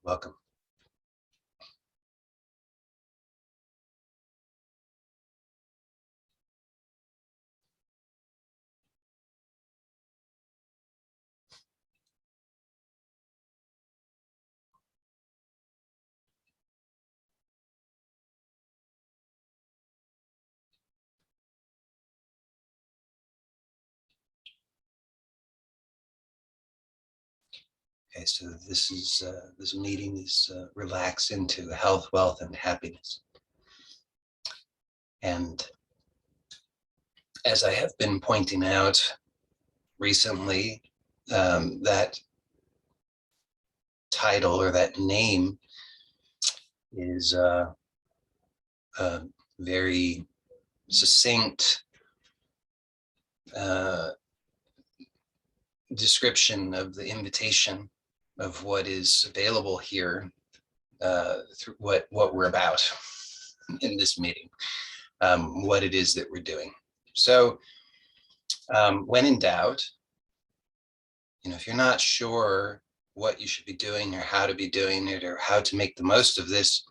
Welcome. Okay, so this meeting is relax into health, wealth, and happiness. And as I have been pointing out recently, that title or that name is a very succinct description of the invitation of what is available here through what we're about in this meeting, what it is that we're doing. So when in doubt, if you're not sure what you should be doing or how to be doing it or how to make the most of this,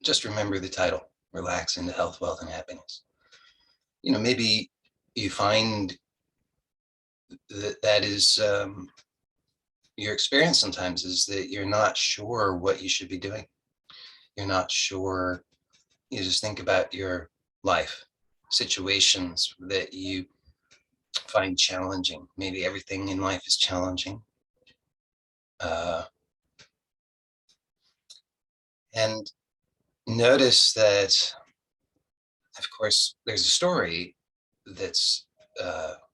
just remember the title, Relax into Health, Wealth, and Happiness. Maybe you find that is your experience sometimes is that you're not sure what you should be doing. You're not sure. You just think about your life, situations that you find challenging. Maybe everything in life is challenging. And notice that, of course, there's a story that's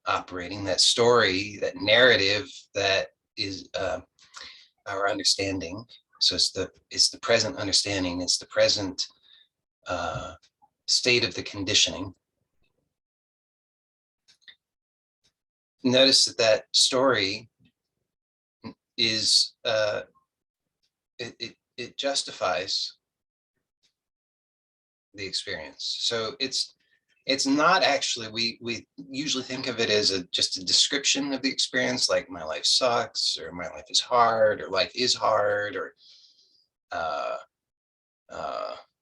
operating, that story, that narrative that is our understanding. So it's the present understanding, it's the present state of the conditioning. Notice that story is it justifies the experience. So it's not actually, we usually think of it as just a description of the experience, like my life sucks, or my life is hard, or life is hard, or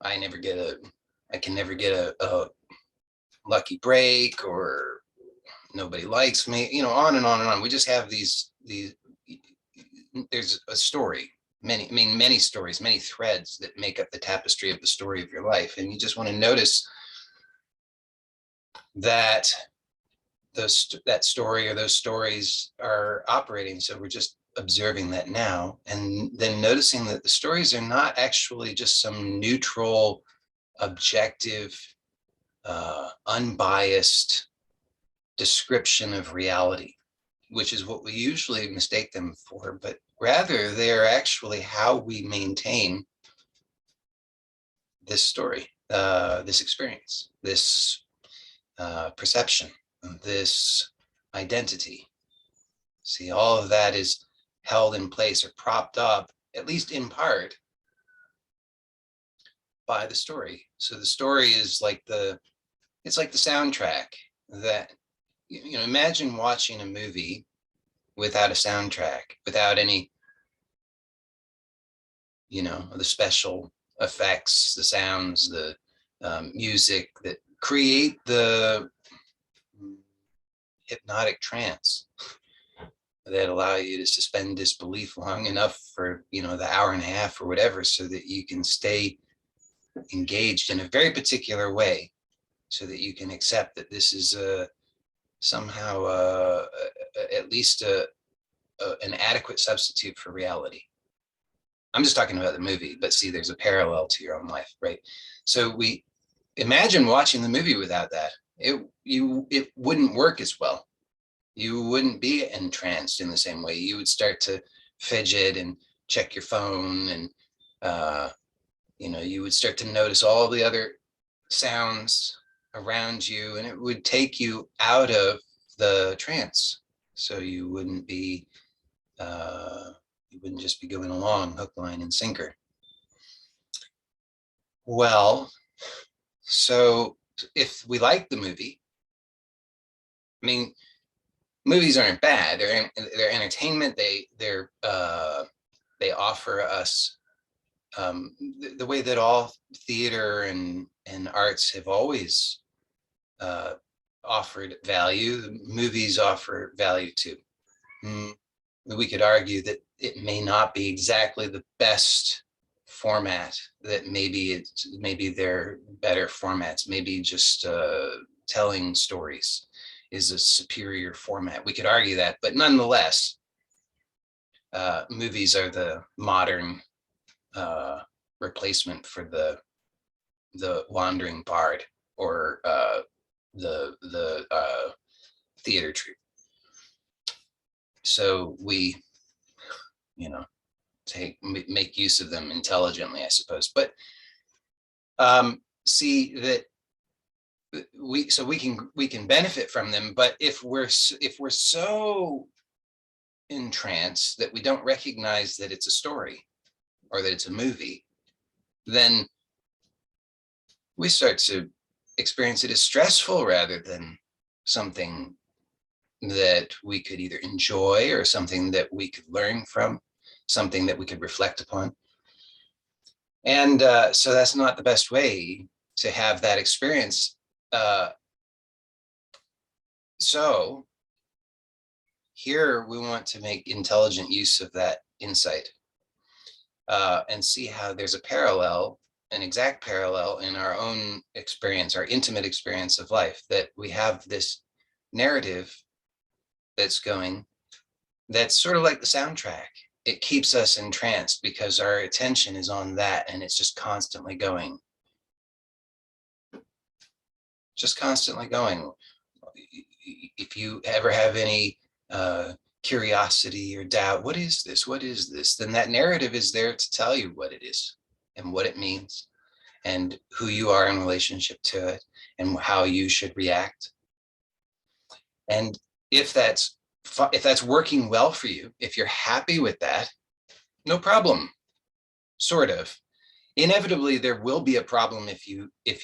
I can never get a lucky break, or nobody likes me, on and on and on. We just have these, there's a story, many stories, many threads that make up the tapestry of the story of your life. And you just want to notice that that story or those stories are operating. So we're just observing that now, and then noticing that the stories are not actually just some neutral, objective, unbiased description of reality, which is what we usually mistake them for, but rather they're actually how we maintain this story, this experience, this perception, this identity. See, all of that is held in place or propped up, at least in part, by the story. So the story is it's like the soundtrack that, imagine watching a movie without a soundtrack, without any, the special effects, the sounds, the music that create the hypnotic trance that allow you to suspend disbelief long enough for, the hour and a half or whatever, so that you can stay engaged in a very particular way, so that you can accept that this is somehow at least an adequate substitute for reality. I'm just talking about the movie, but see, there's a parallel to your own life, right? So we imagine watching the movie without that. It wouldn't work as well. You wouldn't be entranced in the same way. You would start to fidget and check your phone, and you would start to notice all the other sounds around you, and it would take you out of the trance. So you wouldn't be you wouldn't just be going along hook, line, and sinker. Well, so if we like the movie, movies aren't bad. They're entertainment. They're They offer us the way that all theater and arts have always offered value. Movies offer value too. We could argue that it may not be exactly the best format, that maybe they're better formats, maybe just telling stories is a superior format. We could argue that, but nonetheless, movies are the modern replacement for the wandering bard or the theater troupe. So we, make use of them intelligently, I suppose. But see that we can benefit from them. But if we're so in trance that we don't recognize that it's a story or that it's a movie, then we start to experience it as stressful rather than something that we could either enjoy or something that we could learn from, something that we could reflect upon. And so that's not the best way to have that experience. So here we want to make intelligent use of that insight and see how there's a parallel, an exact parallel in our own experience, our intimate experience of life, that we have this narrative that's going, that's sort of like the soundtrack. It keeps us entranced because our attention is on that and it's just constantly going. Just constantly going. If you ever have any curiosity or doubt, what is this? What is this? Then that narrative is there to tell you what it is and what it means and who you are in relationship to it and how you should react. And if that's working well for you, if you're happy with that, no problem, sort of. Inevitably, there will be a problem if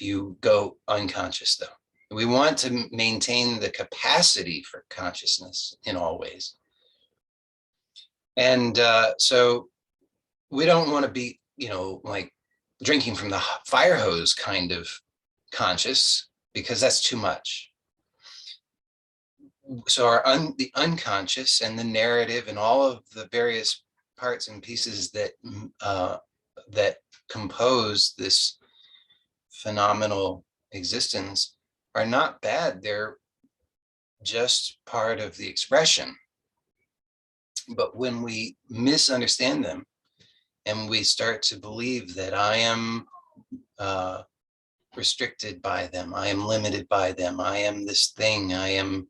you go unconscious, though. We want to maintain the capacity for consciousness in all ways. And so we don't want to be, like drinking from the fire hose kind of conscious, because that's too much. So the unconscious and the narrative and all of the various parts and pieces that that compose this phenomenal existence are not bad. They're just part of the expression. But when we misunderstand them and we start to believe that I am restricted by them, I am limited by them, I am this thing, I am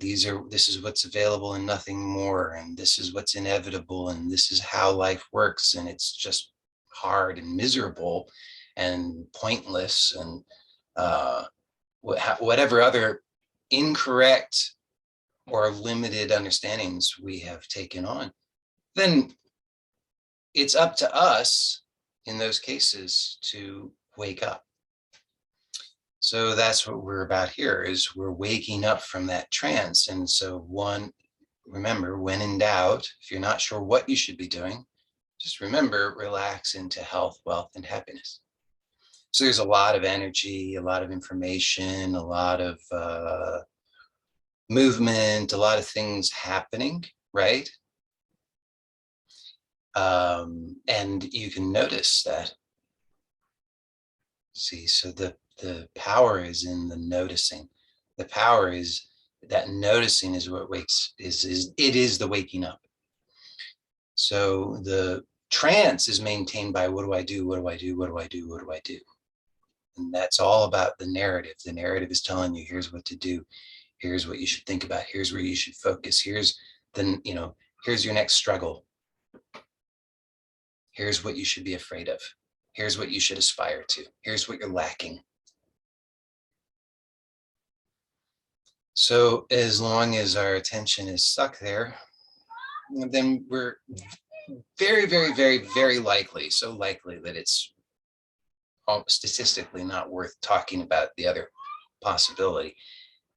this is what's available and nothing more, and this is what's inevitable, and this is how life works, and it's just hard and miserable and pointless, and whatever other incorrect or limited understandings we have taken on, then it's up to us in those cases to wake up. So that's what we're about here, is we're waking up from that trance. And so remember, when in doubt, if you're not sure what you should be doing, just remember, relax into health, wealth, and happiness. So there's a lot of energy, a lot of information, a lot of movement, a lot of things happening, right? And you can notice that. See, so the power is in the noticing. The power is that noticing is what it is the waking up. So the trance is maintained by what do I do? What do I do? What do I do? What do I do? And that's all about the narrative. The narrative is telling you, here's what to do. Here's what you should think about. Here's where you should focus. Here's your next struggle. Here's what you should be afraid of. Here's what you should aspire to. Here's what you're lacking. So as long as our attention is stuck there, then we're very, very, very, very likely, so likely that it's statistically not worth talking about the other possibility,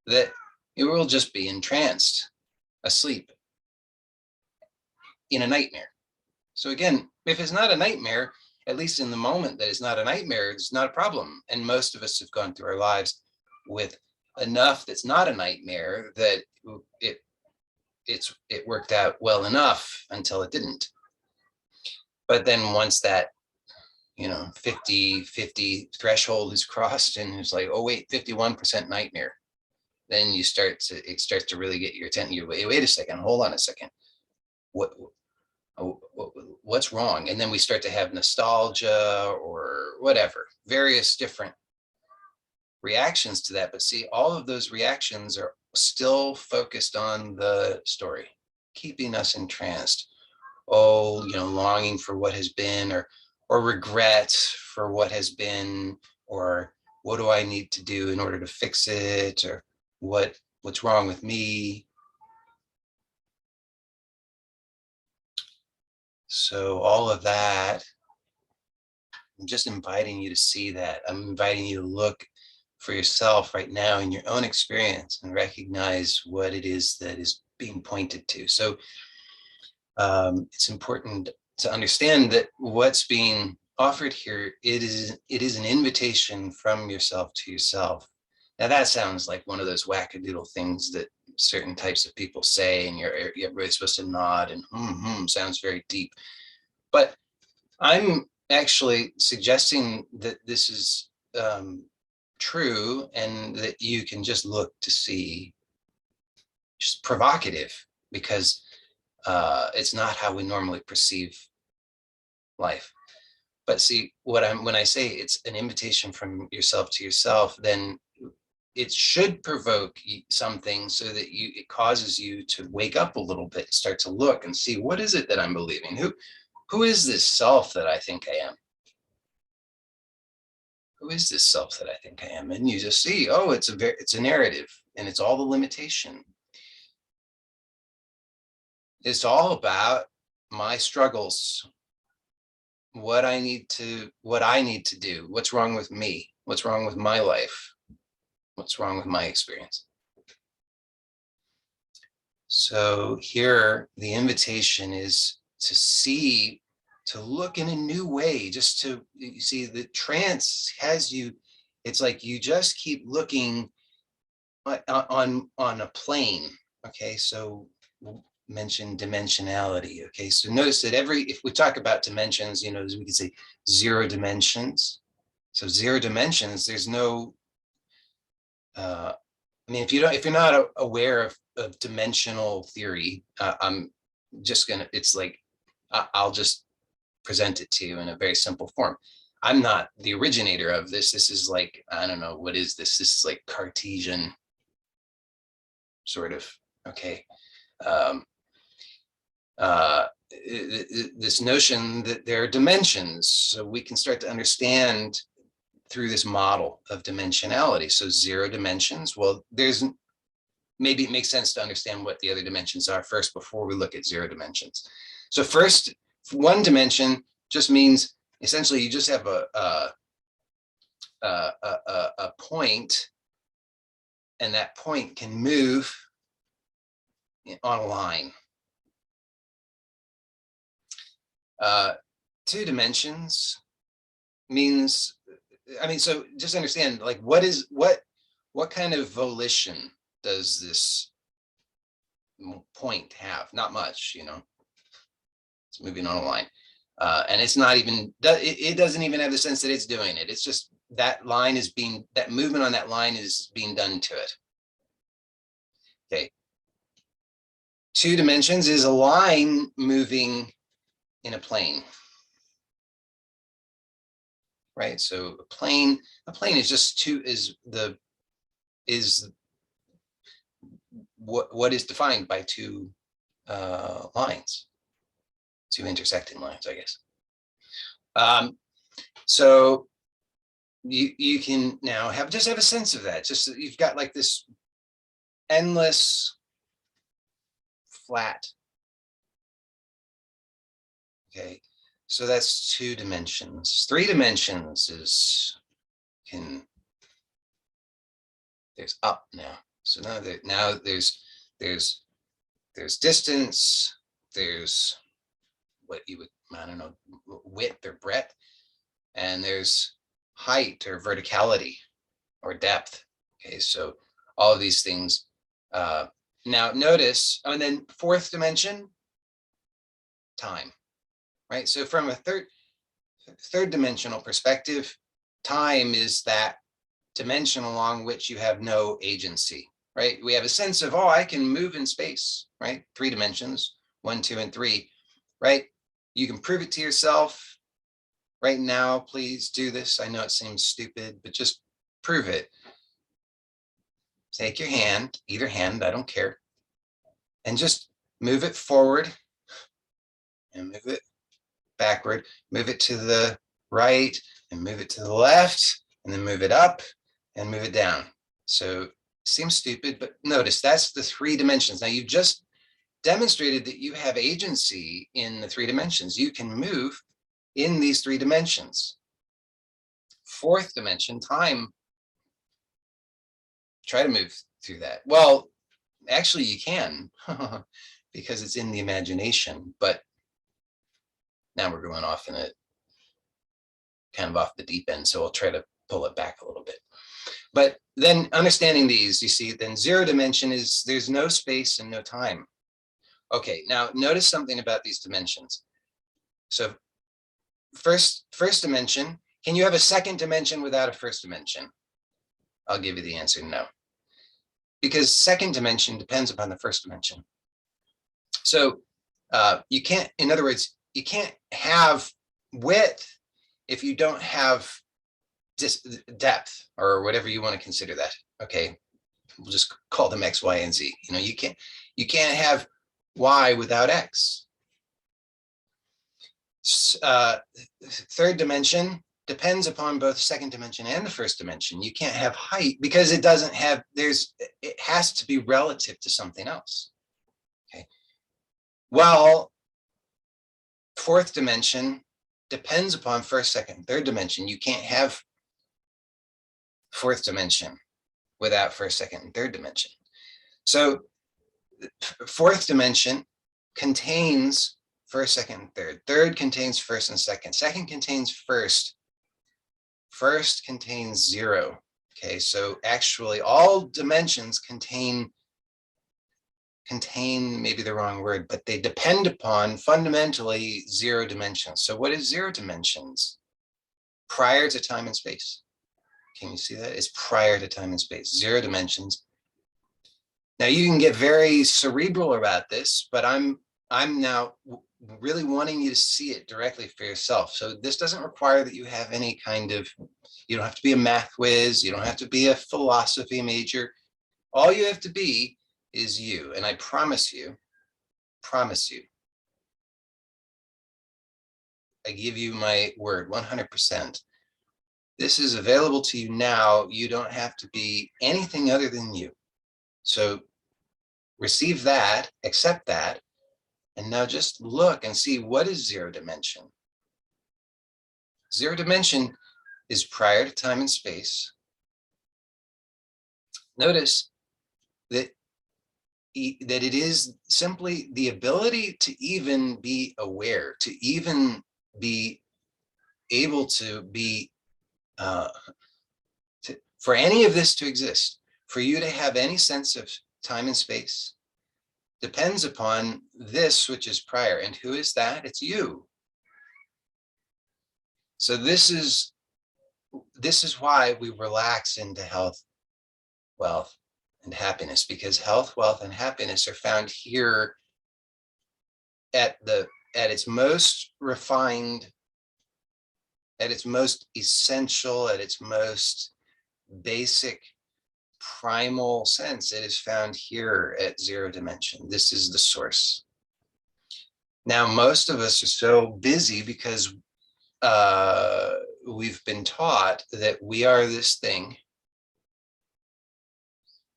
that it will just be entranced, asleep. in a nightmare. So again, if it's not a nightmare, at least in the moment that it's not a nightmare, it's not a problem. And most of us have gone through our lives with enough that's not a nightmare that it worked out well enough until it didn't. But then once that 50 threshold is crossed and it's like, oh wait, 51% nightmare, then it starts to really get your attention. You wait a second, hold on a second, what's wrong? And then we start to have nostalgia or whatever, various different reactions to that. But see, all of those reactions are still focused on the story, keeping us entranced. Oh, longing for what has been, or regret for what has been, or what do I need to do in order to fix it, or what's wrong with me. So all of that, I'm just inviting you to see that. I'm inviting you to look for yourself right now in your own experience and recognize what it is that is being pointed to. So it's important to understand that what's being offered here, it is an invitation from yourself to yourself. Now that sounds like one of those wackadoodle things that certain types of people say, and you're really supposed to nod and sounds very deep. But I'm actually suggesting that this is true, and that you can just look to see, just provocative, because it's not how we normally perceive life. But see, when I say it's an invitation from yourself to yourself, then it should provoke something, so that it causes you to wake up a little bit, start to look and see, what is it that I'm believing? Who is this self that I think I am? Who is this self that I think I am? And you just see, oh, it's a narrative, and it's all the limitation. It's all about my struggles, what I need to do, what's wrong with me, what's wrong with my life, what's wrong with my experience. So here, the invitation is to look in a new way, just to, you see, the trance has you, it's like you just keep looking on a plane. Okay, so we'll mention dimensionality. Okay, so notice that if we talk about dimensions, we can say 0 dimensions. So 0 dimensions, there's no, I mean, if you're not aware of dimensional theory, it's like, I'll just present it to you in a very simple form. I'm not the originator of this. This is like, I don't know, what is this? This is like Cartesian sort of, okay. This notion that there are dimensions, so we can start to understand through this model of dimensionality. So 0 dimensions, well, maybe it makes sense to understand what the other dimensions are first before we look at 0 dimensions. So first, 1 dimension just means essentially you just have a point, and that point can move on a line. 2 dimensions means, I mean, so just understand, like, what kind of volition does this point have? Not much, it's moving on a line. And it's not even, it doesn't even have the sense that it's doing it. It's just that movement on that line is being done to it. Okay. 2 dimensions is a line moving in a plane. Right? So a plane is just what is defined by 2 lines, 2 intersecting lines, I guess. So you can now just have a sense of that. Just you've got like this endless flat. Okay, so that's 2 dimensions. 3 dimensions is there's up now. So now there's distance, there's what you would, I don't know, width or breadth, and there's height or verticality or depth. Okay, so all of these things. Now notice, and then fourth dimension, time, right? So from a third dimensional perspective, time is that dimension along which you have no agency, right? We have a sense of, oh, I can move in space, right? 3 dimensions, 1, 2, and 3, right? You can prove it to yourself right now. Please do this. I know it seems stupid, but just prove it. Take your hand, either hand, I don't care, and just move it forward and move it backward, move it to the right and move it to the left, and then move it up and move it down. So seems stupid, but notice that's the 3 dimensions. Now you've just demonstrated that you have agency in the 3 dimensions. You can move in these 3 dimensions. Fourth dimension, time. Try to move through that. Well, actually you can because it's in the imagination, but now we're going off in a kind of off the deep end. So I'll try to pull it back a little bit. But then understanding these, you see, then 0 dimension is there's no space and no time. Okay, now notice something about these dimensions. So first dimension, can you have a second dimension without a first dimension? I'll give you the answer, no. Because second dimension depends upon the first dimension. So you can't, in other words, you can't have width if you don't have depth or whatever you want to consider that. Okay, we'll just call them X, Y, and Z. You know, you can't have Y without X. Third dimension depends upon both second dimension and the first dimension. You can't have height because it doesn't have, it has to be relative to something else. Okay. Well, fourth dimension depends upon first, second, third dimension. You can't have fourth dimension without first, second, and third dimension. So fourth dimension contains first, second, and third. Third contains first and second. Second contains first. First contains 0. Okay, so actually all dimensions contain maybe the wrong word, but they depend upon fundamentally 0 dimensions. So what is 0 dimensions? Prior to time and space. Can you see that? It's prior to time and space, 0 dimensions. Now you can get very cerebral about this, but I'm now really wanting you to see it directly for yourself. So this doesn't require that you have any kind of, you don't have to be a math whiz, you don't have to be a philosophy major. All you have to be is you. And I promise you, I give you my word, 100%. This is available to you now. You don't have to be anything other than you. So receive that, accept that, and now just look and see what is 0 dimension. 0 dimension is prior to time and space. Notice that it is simply the ability to even be aware, to even be able to be, for any of this to exist, for you to have any sense of time and space, depends upon this which is prior. And who is that? It's you. So this is why we relax into health, wealth, and happiness, because health, wealth, and happiness are found here at its most refined, at its most essential, at its most basic, primal sense. It is found here at 0 dimension. This is the source. Now, most of us are so busy because we've been taught that we are this thing.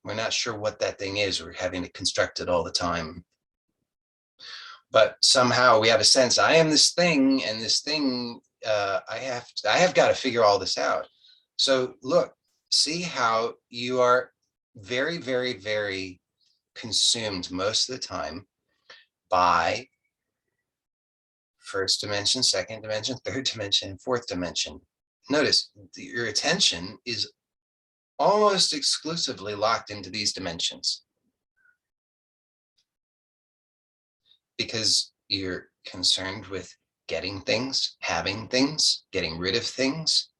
We're not sure what that thing is. We're having to construct it all the time. But somehow we have a sense, I am this thing, and this thing, I have got to figure all this out. So look, see how you are very, very, very consumed most of the time by first dimension, second dimension, third dimension, and fourth dimension. Notice your attention is almost exclusively locked into these dimensions because you're concerned with getting things, having things, getting rid of things,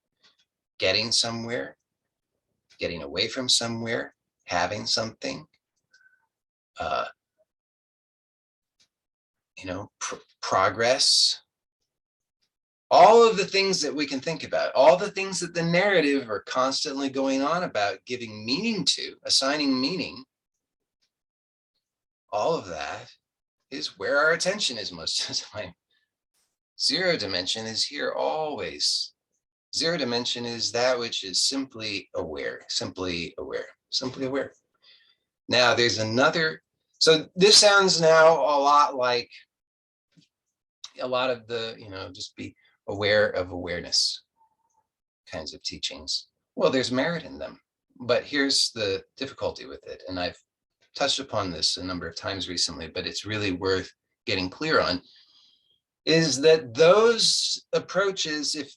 getting somewhere, getting away from somewhere, having something, progress, all of the things that we can think about, all the things that the narrative are constantly going on about, giving meaning to, assigning meaning, all of that is where our attention is most of the time. Zero dimension is here always. Zero dimension is that which is simply aware, simply aware, simply aware. Now there's another, so this sounds now a lot like a lot of the, just be aware of awareness kinds of teachings. Well, there's merit in them, but here's the difficulty with it. And I've touched upon this a number of times recently, but it's really worth getting clear on, is that those approaches, if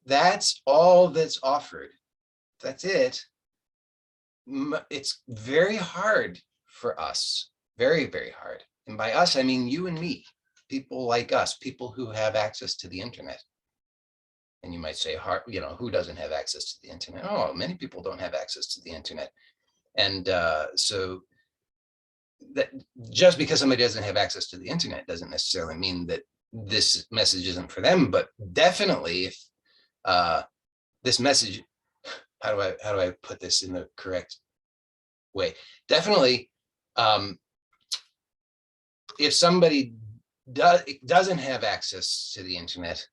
that's all that's offered, that's it, it's very hard for us, very, very hard. And by us, I mean you and me, people like us, people who have access to the internet. And you might say, who doesn't have access to the internet? Oh, many people don't have access to the internet. And so that just because somebody doesn't have access to the internet doesn't necessarily mean that this message isn't for them. But definitely, if this message, how do I put this in the correct way? Definitely, if somebody doesn't have access to the internet,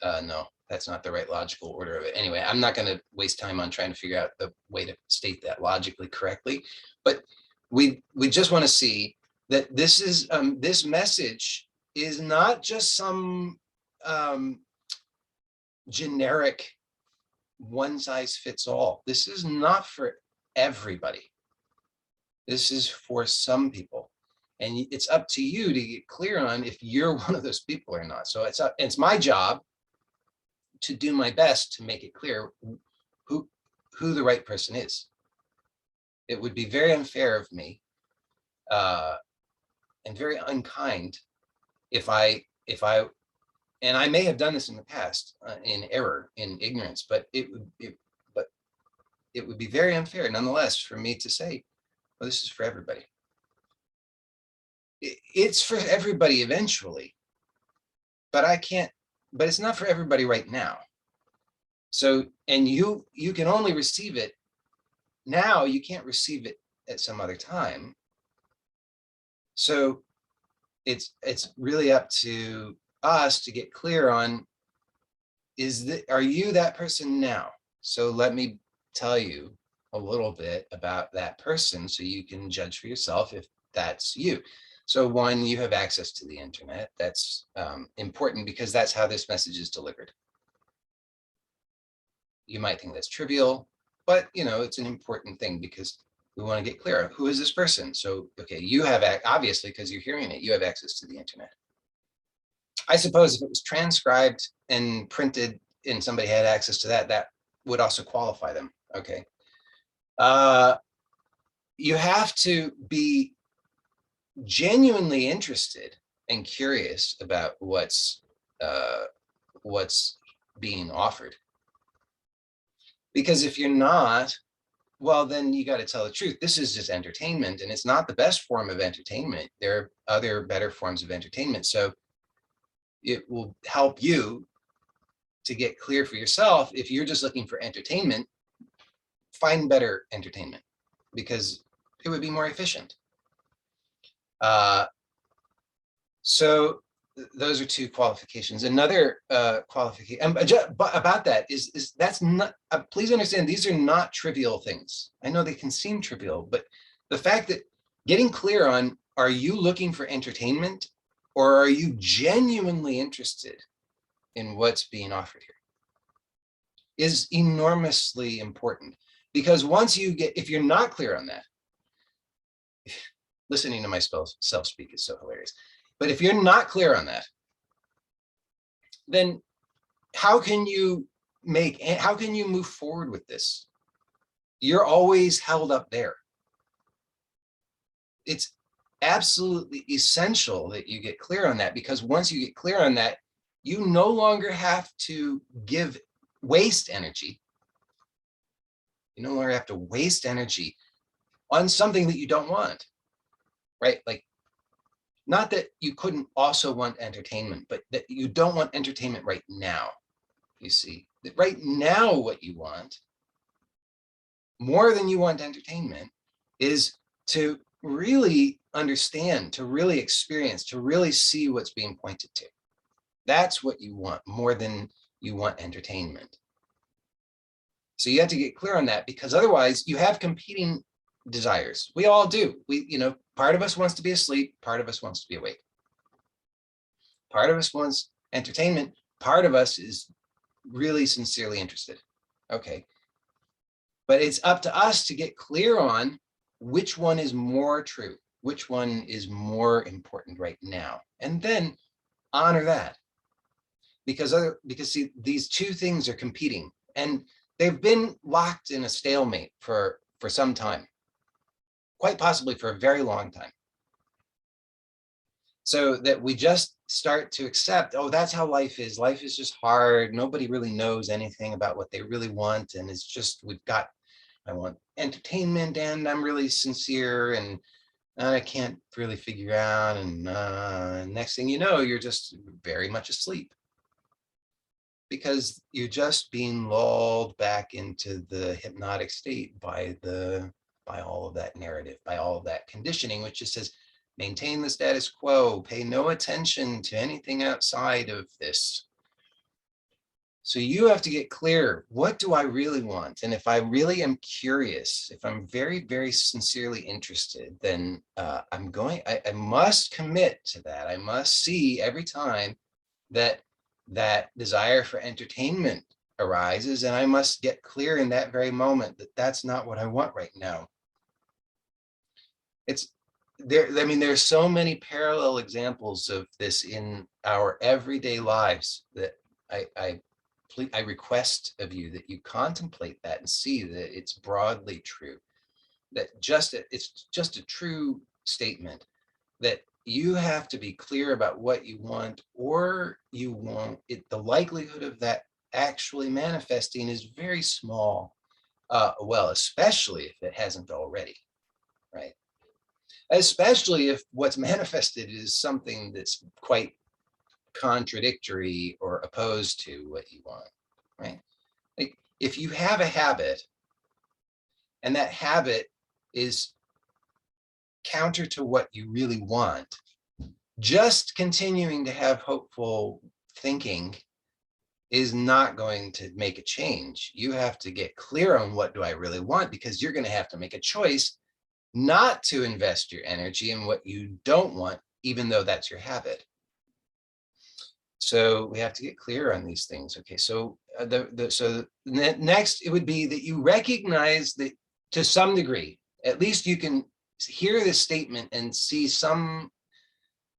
no, that's not the right logical order of it. Anyway, I'm not going to waste time on trying to figure out the way to state that logically correctly, but we just want to see that this is this message is not just some generic one size fits all. This is not for everybody. This is for some people. And it's up to you to get clear on if you're one of those people or not. So it's my job to do my best to make it clear who the right person is. It would be very unfair of me and very unkind if I and I may have done this in the past in error, in ignorance, but it would be very unfair nonetheless for me to say, well, this is for everybody. It's for everybody eventually, but but it's not for everybody right now. So, and you can only receive it now, you can't receive it at some other time. So it's really up to us to get clear on, are you that person now? So let me tell you a little bit about that person so you can judge for yourself if that's you. So one, you have access to the internet. That's important because that's how this message is delivered. You might think that's trivial, but it's an important thing because we want to get clear. Who is this person? So, okay, you have, obviously, because you're hearing it, you have access to the internet. I suppose if it was transcribed and printed and somebody had access to that, that would also qualify them. Okay. You have to be genuinely interested and curious about what's being offered. Because if you're not, well, then you got to tell the truth. This is just entertainment, and it's not the best form of entertainment. There are other better forms of entertainment. So it will help you to get clear for yourself. If you're just looking for entertainment, find better entertainment because it would be more efficient. So those are two qualifications. Another qualification about that is that's not, please understand, these are not trivial things. I know they can seem trivial, but the fact that getting clear on, are you looking for entertainment or are you genuinely interested in what's being offered here is enormously important. Because once you get, if you're not clear on that, listening to myself speak is so hilarious. But if you're not clear on that, then how can you move forward with this? You're always held up there. It's absolutely essential that you get clear on that, because once you get clear on that, you no longer have to waste energy. You no longer have to waste energy on something that you don't want, right? Like, not that you couldn't also want entertainment, but that you don't want entertainment right now. You see, that right now what you want, more than you want entertainment, is to really understand, to really experience, to really see what's being pointed to. That's what you want more than you want entertainment. So you have to get clear on that, because otherwise you have competing desires. We all do. Part of us wants to be asleep, part of us wants to be awake. Part of us wants entertainment, part of us is really sincerely interested. Okay. But it's up to us to get clear on which one is more true, which one is more important right now, and then honor that. Because see, these two things are competing, and they've been locked in a stalemate for some time, quite possibly for a very long time. So that we just start to accept, oh, that's how life is. Life is just hard. Nobody really knows anything about what they really want. And it's just, I want entertainment, and I'm really sincere, and I can't really figure out. And next thing you know, you're just very much asleep, because you're just being lulled back into the hypnotic state by all of that narrative, by all of that conditioning, which just says, maintain the status quo, pay no attention to anything outside of this. So you have to get clear, what do I really want? And if I really am curious, if I'm very, very sincerely interested, then I must commit to that. I must see every time that desire for entertainment arises, and I must get clear in that very moment that that's not what I want right now. There's so many parallel examples of this in our everyday lives that I request of you that you contemplate that and see that it's broadly true, that it's just a true statement that you have to be clear about what you want, or you won't. The likelihood of that actually manifesting is very small. Well, especially if it hasn't already, right? Especially if what's manifested is something that's quite contradictory or opposed to what you want, right? Like, if you have a habit and that habit is counter to what you really want, just continuing to have hopeful thinking is not going to make a change. You have to get clear on, what do I really want? Because you're going to have to make a choice not to invest your energy in what you don't want, even though that's your habit. So we have to get clear on these things. Okay, so next it would be that you recognize that, to some degree, at least you can hear this statement and see some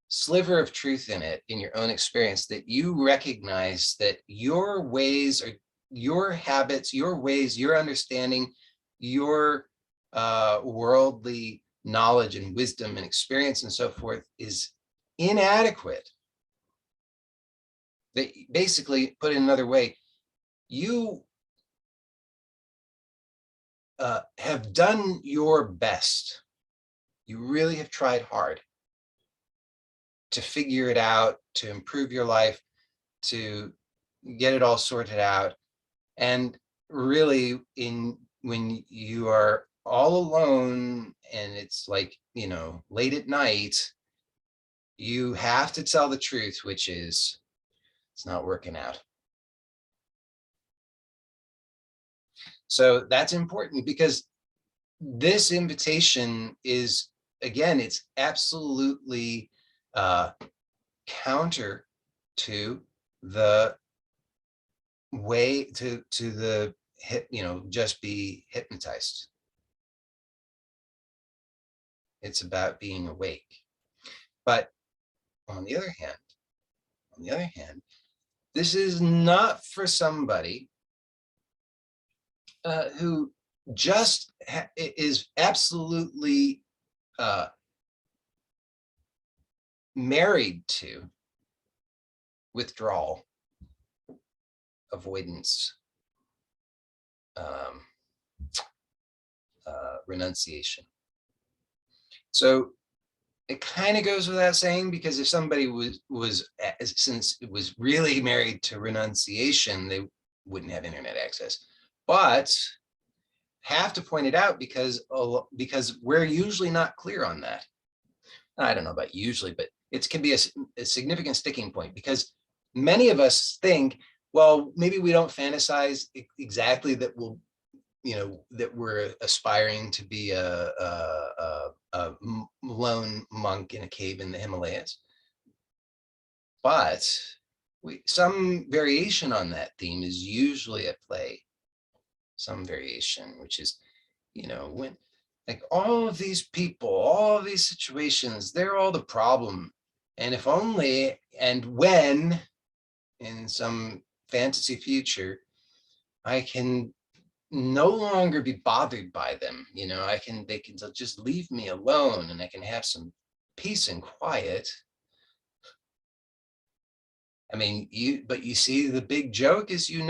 sliver of truth in it, in your own experience, that you recognize that your ways, or your habits, your ways, your understanding, your worldly knowledge and wisdom and experience and so forth is inadequate. That, basically, put it another way, you have done your best. You really have tried hard to figure it out, to improve your life, to get it all sorted out. And really, when you are all alone and it's like, late at night, you have to tell the truth, which is, it's not working out. So that's important, because this invitation is, again, it's absolutely counter to the way to the just be hypnotized. It's about being awake. But On the other hand, this is not for somebody who just is absolutely married to withdrawal, avoidance, renunciation. So it kind of goes without saying, because if somebody was since it was really married to renunciation, they wouldn't have internet access. But have to point it out because we're usually not clear on that. I don't know about usually, but it can be a significant sticking point, because many of us think, well, maybe we don't fantasize exactly that we'll, that we're aspiring to be a lone monk in a cave in the Himalayas. But some variation on that theme is usually at play. Some variation, which is, when like all of these people, all of these situations, they're all the problem. And if only, and when in some fantasy future, I can no longer be bothered by them, they can just leave me alone and I can have some peace and quiet. I mean, but you see, the big joke is, you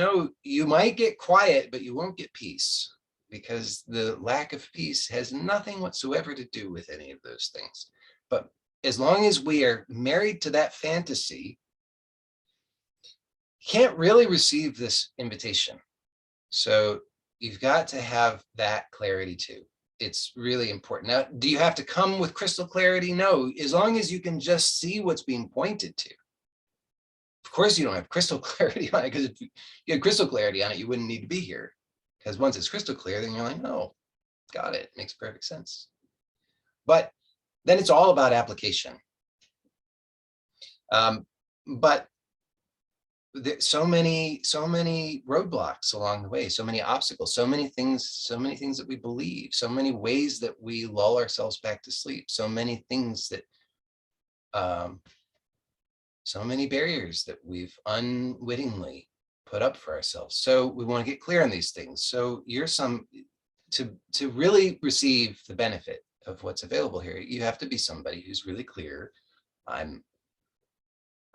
might get quiet, but you won't get peace, because the lack of peace has nothing whatsoever to do with any of those things. But as long as we are married to that fantasy, you can't really receive this invitation. So you've got to have that clarity too. It's really important. Now, do you have to come with crystal clarity? No, as long as you can just see what's being pointed to. Of course, you don't have crystal clarity on it, because if you had crystal clarity on it, you wouldn't need to be here. Because once it's crystal clear, then you're like, oh, got it. Makes perfect sense. But then it's all about application. But so many roadblocks along the way, so many obstacles, so many things that we believe, so many ways that we lull ourselves back to sleep, so many things that so many barriers that we've unwittingly put up for ourselves. So we want to get clear on these things. So to really receive the benefit of what's available here, you have to be somebody who's really clear. I've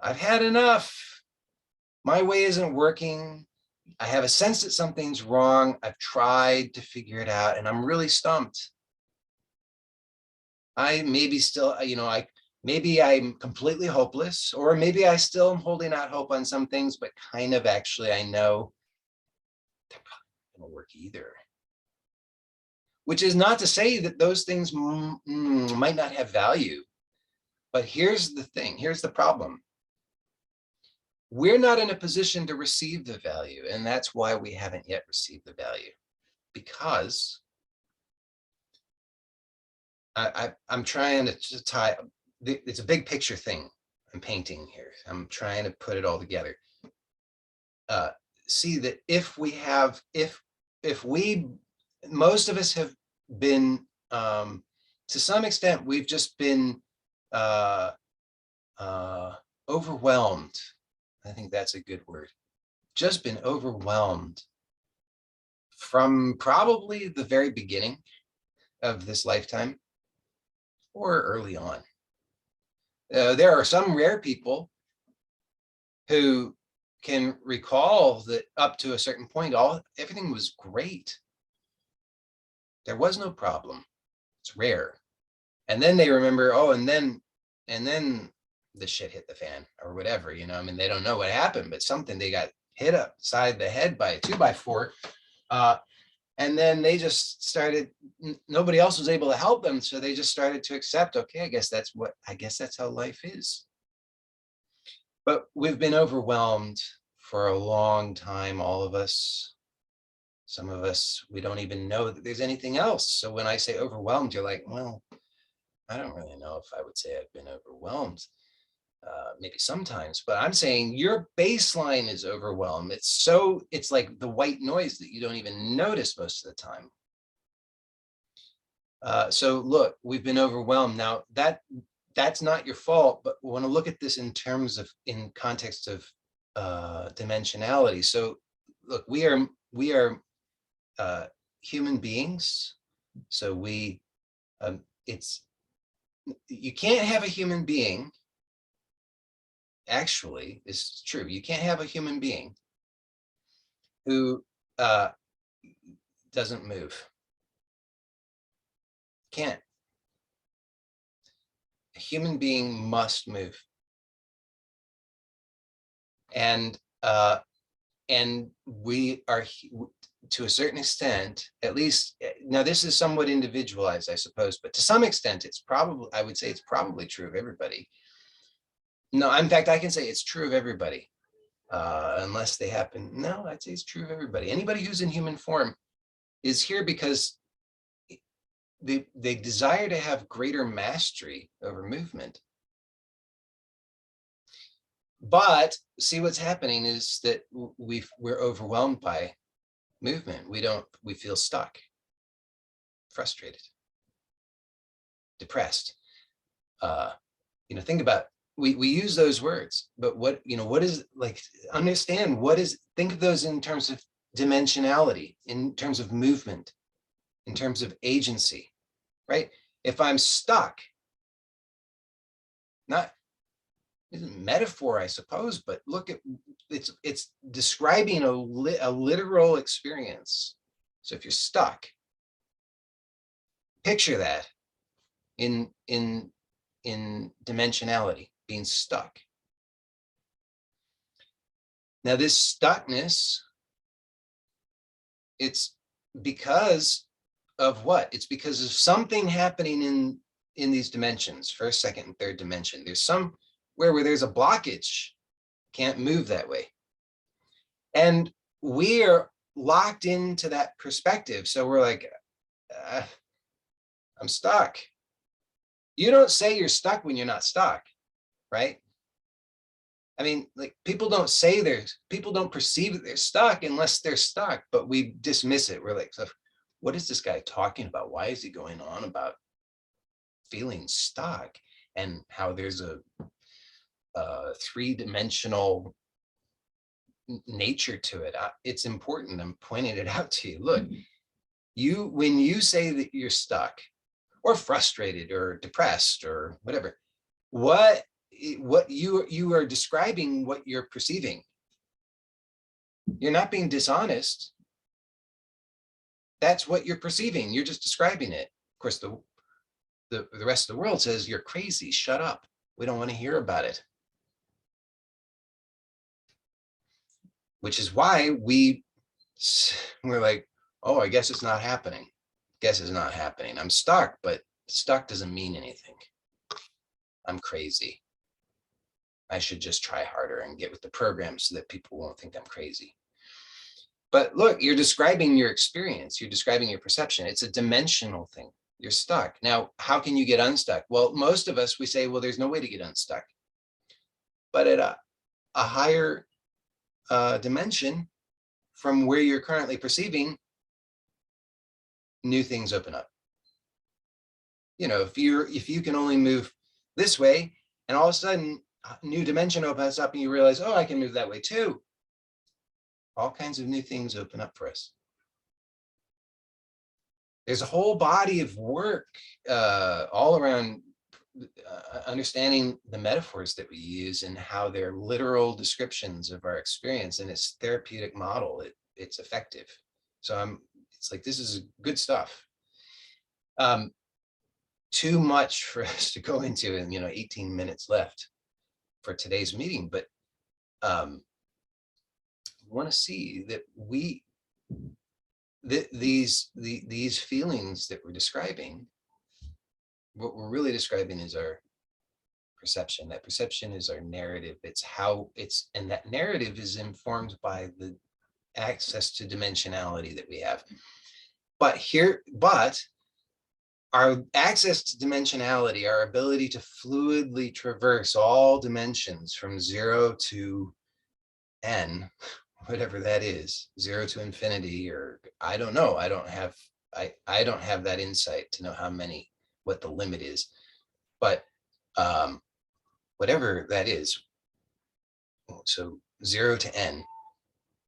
had enough. My way isn't working. I have a sense that something's wrong. I've tried to figure it out and I'm really stumped. I maybe still, maybe I'm completely hopeless, or maybe I still am holding out hope on some things, but kind of actually I know they're probably not going to work either. Which is not to say that those things might not have value. But here's the thing, here's the problem. We're not in a position to receive the value, and that's why we haven't yet received the value. Because I'm trying to tie, it's a big picture thing I'm painting here. I'm trying to put it all together. See that if most of us have been, to some extent, we've just been overwhelmed. I think that's a good word. Just been overwhelmed from probably the very beginning of this lifetime or early on. There are some rare people who can recall that up to a certain point, everything was great. There was no problem. It's rare. And then they remember, oh, and then the shit hit the fan or whatever, I mean, they don't know what happened, but they got hit upside the head by a 2x4. And then they just started, nobody else was able to help them. So they just started to accept, okay, I guess that's how life is. But we've been overwhelmed for a long time, all of us. Some of us, we don't even know that there's anything else. So when I say overwhelmed, you're like, well, I don't really know if I would say I've been overwhelmed. Maybe sometimes, but I'm saying your baseline is overwhelmed. It's like the white noise that you don't even notice most of the time. So look, we've been overwhelmed. Now that that's not your fault, but we want to look at this in terms of, in context of dimensionality. So look, we are human beings. So it's, you can't have a human being, actually, it's true. You can't have a human being who doesn't move. Can't. A human being must move. And we are, to a certain extent, at least, now this is somewhat individualized, I suppose, but to some extent, it's probably, I would say it's probably true of everybody. No, in fact, I can say it's true of everybody, unless they happen. No, I'd say it's true of everybody. Anybody who's in human form is here because they desire to have greater mastery over movement. But see, what's happening is that we're overwhelmed by movement. We feel stuck, frustrated, depressed. Think about, we use those words, but what is, like, understand what is, think of those in terms of dimensionality, in terms of movement, in terms of agency, right? If I'm stuck, not, it's a metaphor, I suppose, but look at, it's describing a literal experience. So if you're stuck, picture that in dimensionality, being stuck. Now this stuckness, it's because of what? It's because of something happening in these dimensions, first, second, and third dimension. There's somewhere where there's a blockage, can't move that way. And we're locked into that perspective. So we're like, I'm stuck. You don't say you're stuck when you're not stuck, right? I mean, like, people don't perceive that they're stuck unless they're stuck, but we dismiss it. We're like, so what is this guy talking about? Why is he going on about feeling stuck, and how there's a three-dimensional nature to it? It's important. I'm pointing it out to you. Look, when you say that you're stuck or frustrated or depressed or whatever, what you are describing what you're perceiving. You're not being dishonest. That's what you're perceiving. You're just describing it. Of course, the rest of the world says you're crazy. Shut up. We don't want to hear about it. Which is why we're like, oh, I guess it's not happening. Guess it's not happening. I'm stuck, but stuck doesn't mean anything. I'm crazy. I should just try harder and get with the program so that people won't think I'm crazy. But look, you're describing your experience. You're describing your perception. It's a dimensional thing. You're stuck. Now, how can you get unstuck? Well, most of us, we say, well, there's no way to get unstuck. But at a higher dimension from where you're currently perceiving, new things open up. If you can only move this way, and all of a sudden a new dimension opens up and you realize, oh, I can move that way too. All kinds of new things open up for us. There's a whole body of work all around understanding the metaphors that we use and how they're literal descriptions of our experience, and its therapeutic model. It's effective. So it's like, this is good stuff. Too much for us to go into in 18 minutes left for today's meeting, but want to see that these feelings that we're describing, what we're really describing is our perception. That perception is our narrative. It's and that narrative is informed by the access to dimensionality that we have. But our access to dimensionality, our ability to fluidly traverse all dimensions from 0 to n, whatever that is, 0 to infinity, or I don't know. I don't have that insight to know what the limit is. But whatever that is. So 0 to n.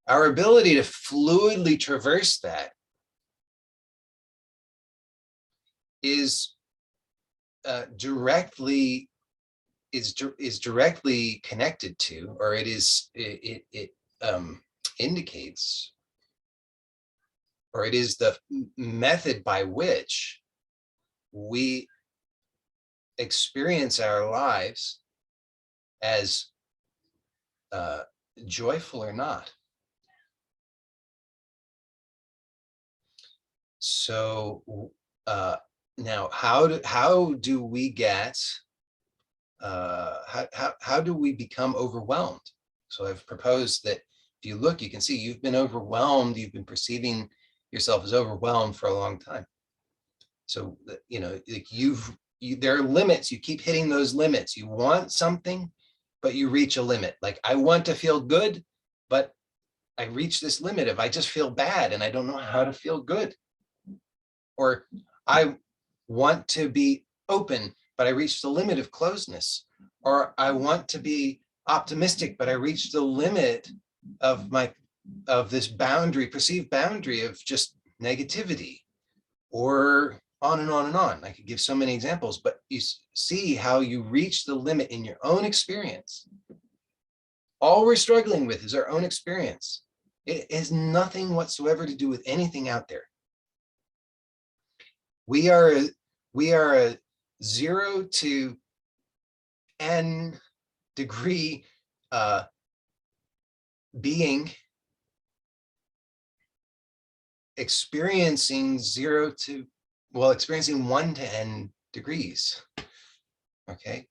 Our ability to fluidly traverse that is directly connected to, or it indicates, or it is the method by which we experience our lives as joyful or not. So now, how do we get? How do we become overwhelmed? So I've proposed that if you look, you can see you've been overwhelmed. You've been perceiving yourself as overwhelmed for a long time. So like there are limits. You keep hitting those limits. You want something, but you reach a limit. Like, I want to feel good, but I reach this limit. If I just feel bad and I don't know how to feel good, or I want to be open, but I reach the limit of closeness, or I want to be optimistic, but I reach the limit of this boundary, perceived boundary of just negativity, or on and on and on. I could give so many examples, but you see how you reach the limit in your own experience. All we're struggling with is our own experience. It has nothing whatsoever to do with anything out there. We are a 0 to n degree being experiencing 1 to n degrees. Okay.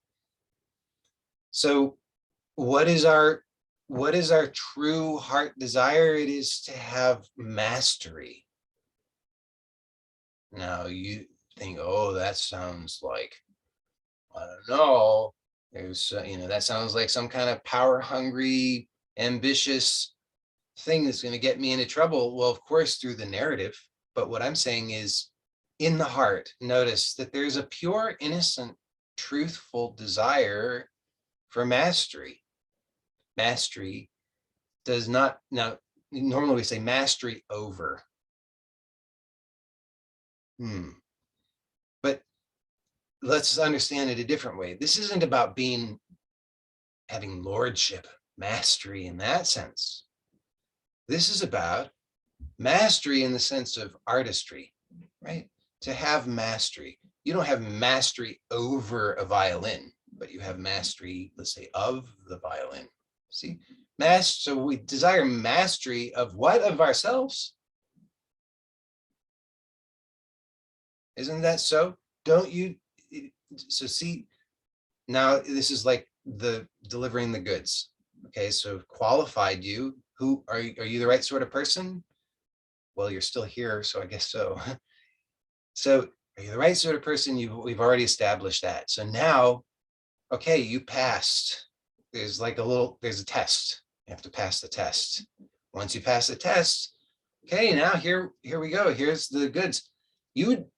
So what is our true heart desire? It is to have mastery. Now you think, oh, that sounds like, I don't know, there's that sounds like some kind of power hungry, ambitious thing that's going to get me into trouble. Well, of course, through the narrative. But what I'm saying is, in the heart, notice that there's a pure, innocent, truthful desire for mastery. Mastery does not, now, normally we say mastery over. But let's understand it a different way. This isn't about having lordship, mastery in that sense. This is about mastery in the sense of artistry, right? To have mastery. You don't have mastery over a violin, but you have mastery, let's say, of the violin. See? So we desire mastery of what? Of ourselves. Isn't that so? Don't you? So see, now this is like the delivering the goods. Okay, so qualified you. Who are you the right sort of person? Well, you're still here, so I guess so. So are you the right sort of person? We've already established that. So now, okay, you passed. There's a test. You have to pass the test. Once you pass the test, okay, now here we go. Here's the goods.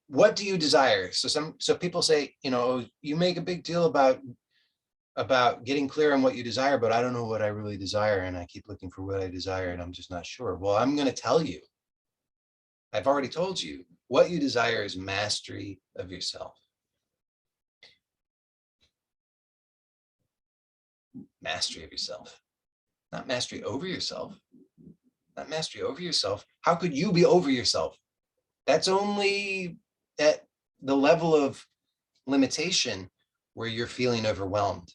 What do you desire? So people say, you make a big deal about getting clear on what you desire, but I don't know what I really desire, and I keep looking for what I desire, and I'm just not sure. Well, I'm going to tell you. I've already told you. What you desire is mastery of yourself. Mastery of yourself. Not mastery over yourself. Not mastery over yourself. How could you be over yourself? That's only at the level of limitation where you're feeling overwhelmed.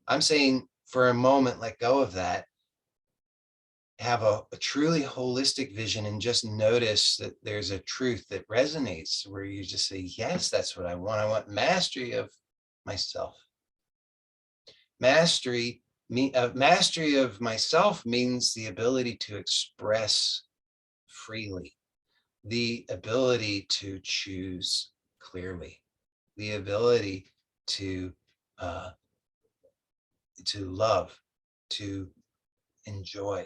I'm saying, for a moment, let go of that. Have a truly holistic vision and just notice that there's a truth that resonates where you just say, yes, that's what I want. I want mastery of myself. Mastery of myself means the ability to express freely, the ability to choose clearly, the ability to love, to enjoy,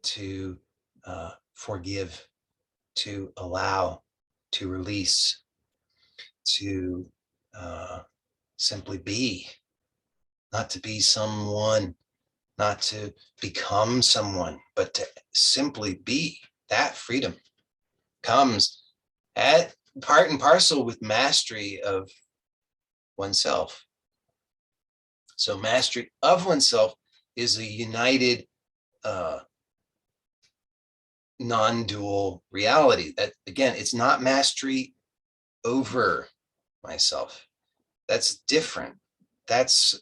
to forgive, to allow, to release, to simply be, not to be someone, not to become someone, but to simply be. That freedom comes at part and parcel with mastery of oneself. So mastery of oneself is a united, non-dual reality. That, again, it's not mastery over myself. That's different. That's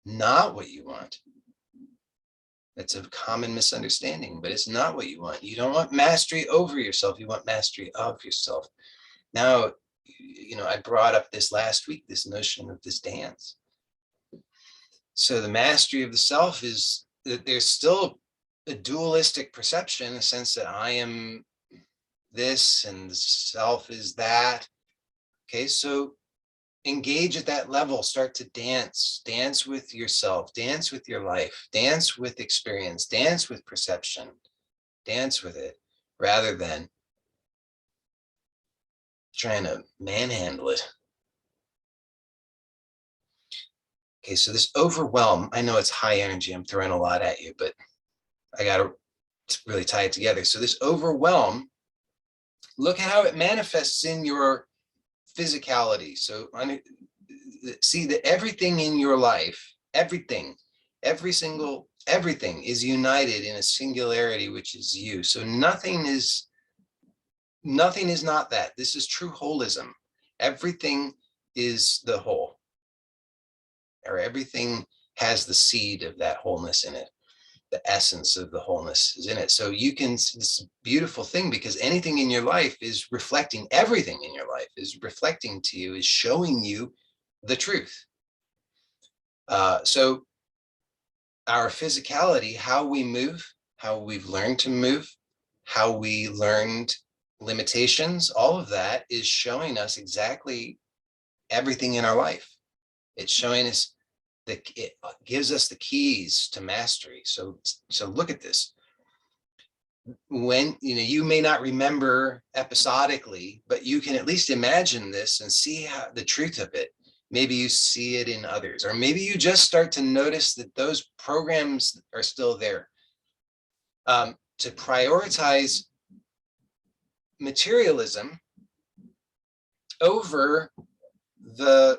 not what you want. That's a common misunderstanding, but it's not what you want. You don't want mastery over yourself. You want mastery of yourself. Now, I brought up this last week, this notion of this dance. So the mastery of the self is that there's still a dualistic perception, a sense that I am this and the self is that. Okay, so engage at that level, start to dance with yourself, dance with your life, dance with experience, dance with perception, dance with it, rather than trying to manhandle it. Okay, so this overwhelm, I know it's high energy, I'm throwing a lot at you, but I got to really tie it together. So this overwhelm, look at how it manifests in your physicality. So see that everything in your life, everything is united in a singularity, which is you. So nothing is not that. This is true holism. Everything is the whole, or everything has the seed of that wholeness in it. The essence of the wholeness is in it. So you can, this beautiful thing, because anything in your life is reflecting, everything in your life is reflecting to you, is showing you the truth. So our physicality, how we move, how we've learned to move, how we learned limitations, all of that is showing us exactly everything in our life. It's showing us it gives us the keys to mastery. So look at this. When you may not remember episodically, but you can at least imagine this and see how the truth of it. Maybe you see it in others, or maybe you just start to notice that those programs are still there. To prioritize materialism over the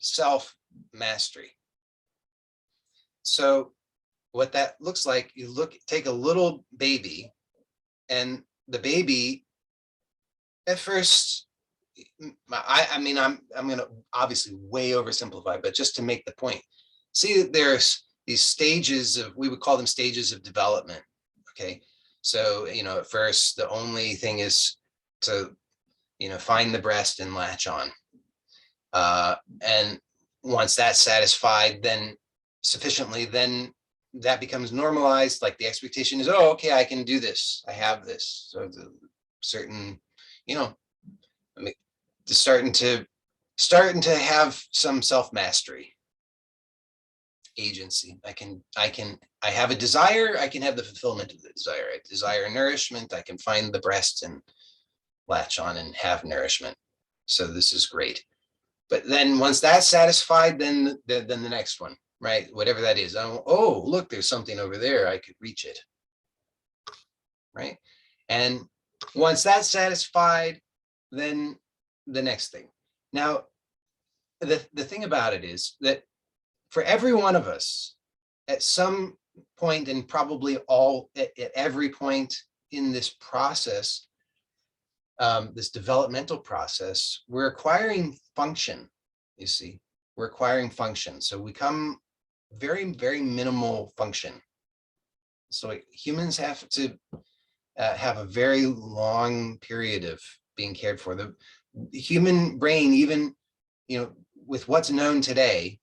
self-mastery. So what that looks like, take a little baby, and the baby at first, I mean, I'm going to obviously way oversimplify, but just to make the point, see that there's these stages of, we would call them stages of development. Okay. So, at first, the only thing is to, find the breast and latch on. And once that's satisfied, then sufficiently, then that becomes normalized. Like the expectation is, oh, okay, I can do this. I have this. So the certain, I mean, starting to have some self-mastery, agency. I have a desire. I can have the fulfillment of the desire. I desire nourishment. I can find the breast and latch on and have nourishment. So this is great. But then once that's satisfied, then the next one, right? Whatever that is. Oh, look, there's something over there. I could reach it, right? And once that's satisfied, then the next thing. Now, the thing about it is that for every one of us, at some point, and probably all at every point in this process, this developmental process, we're acquiring function. You see, we're acquiring function. So we come very, very minimal function. So humans have to have a very long period of being cared for. The human brain, even, with what's known today,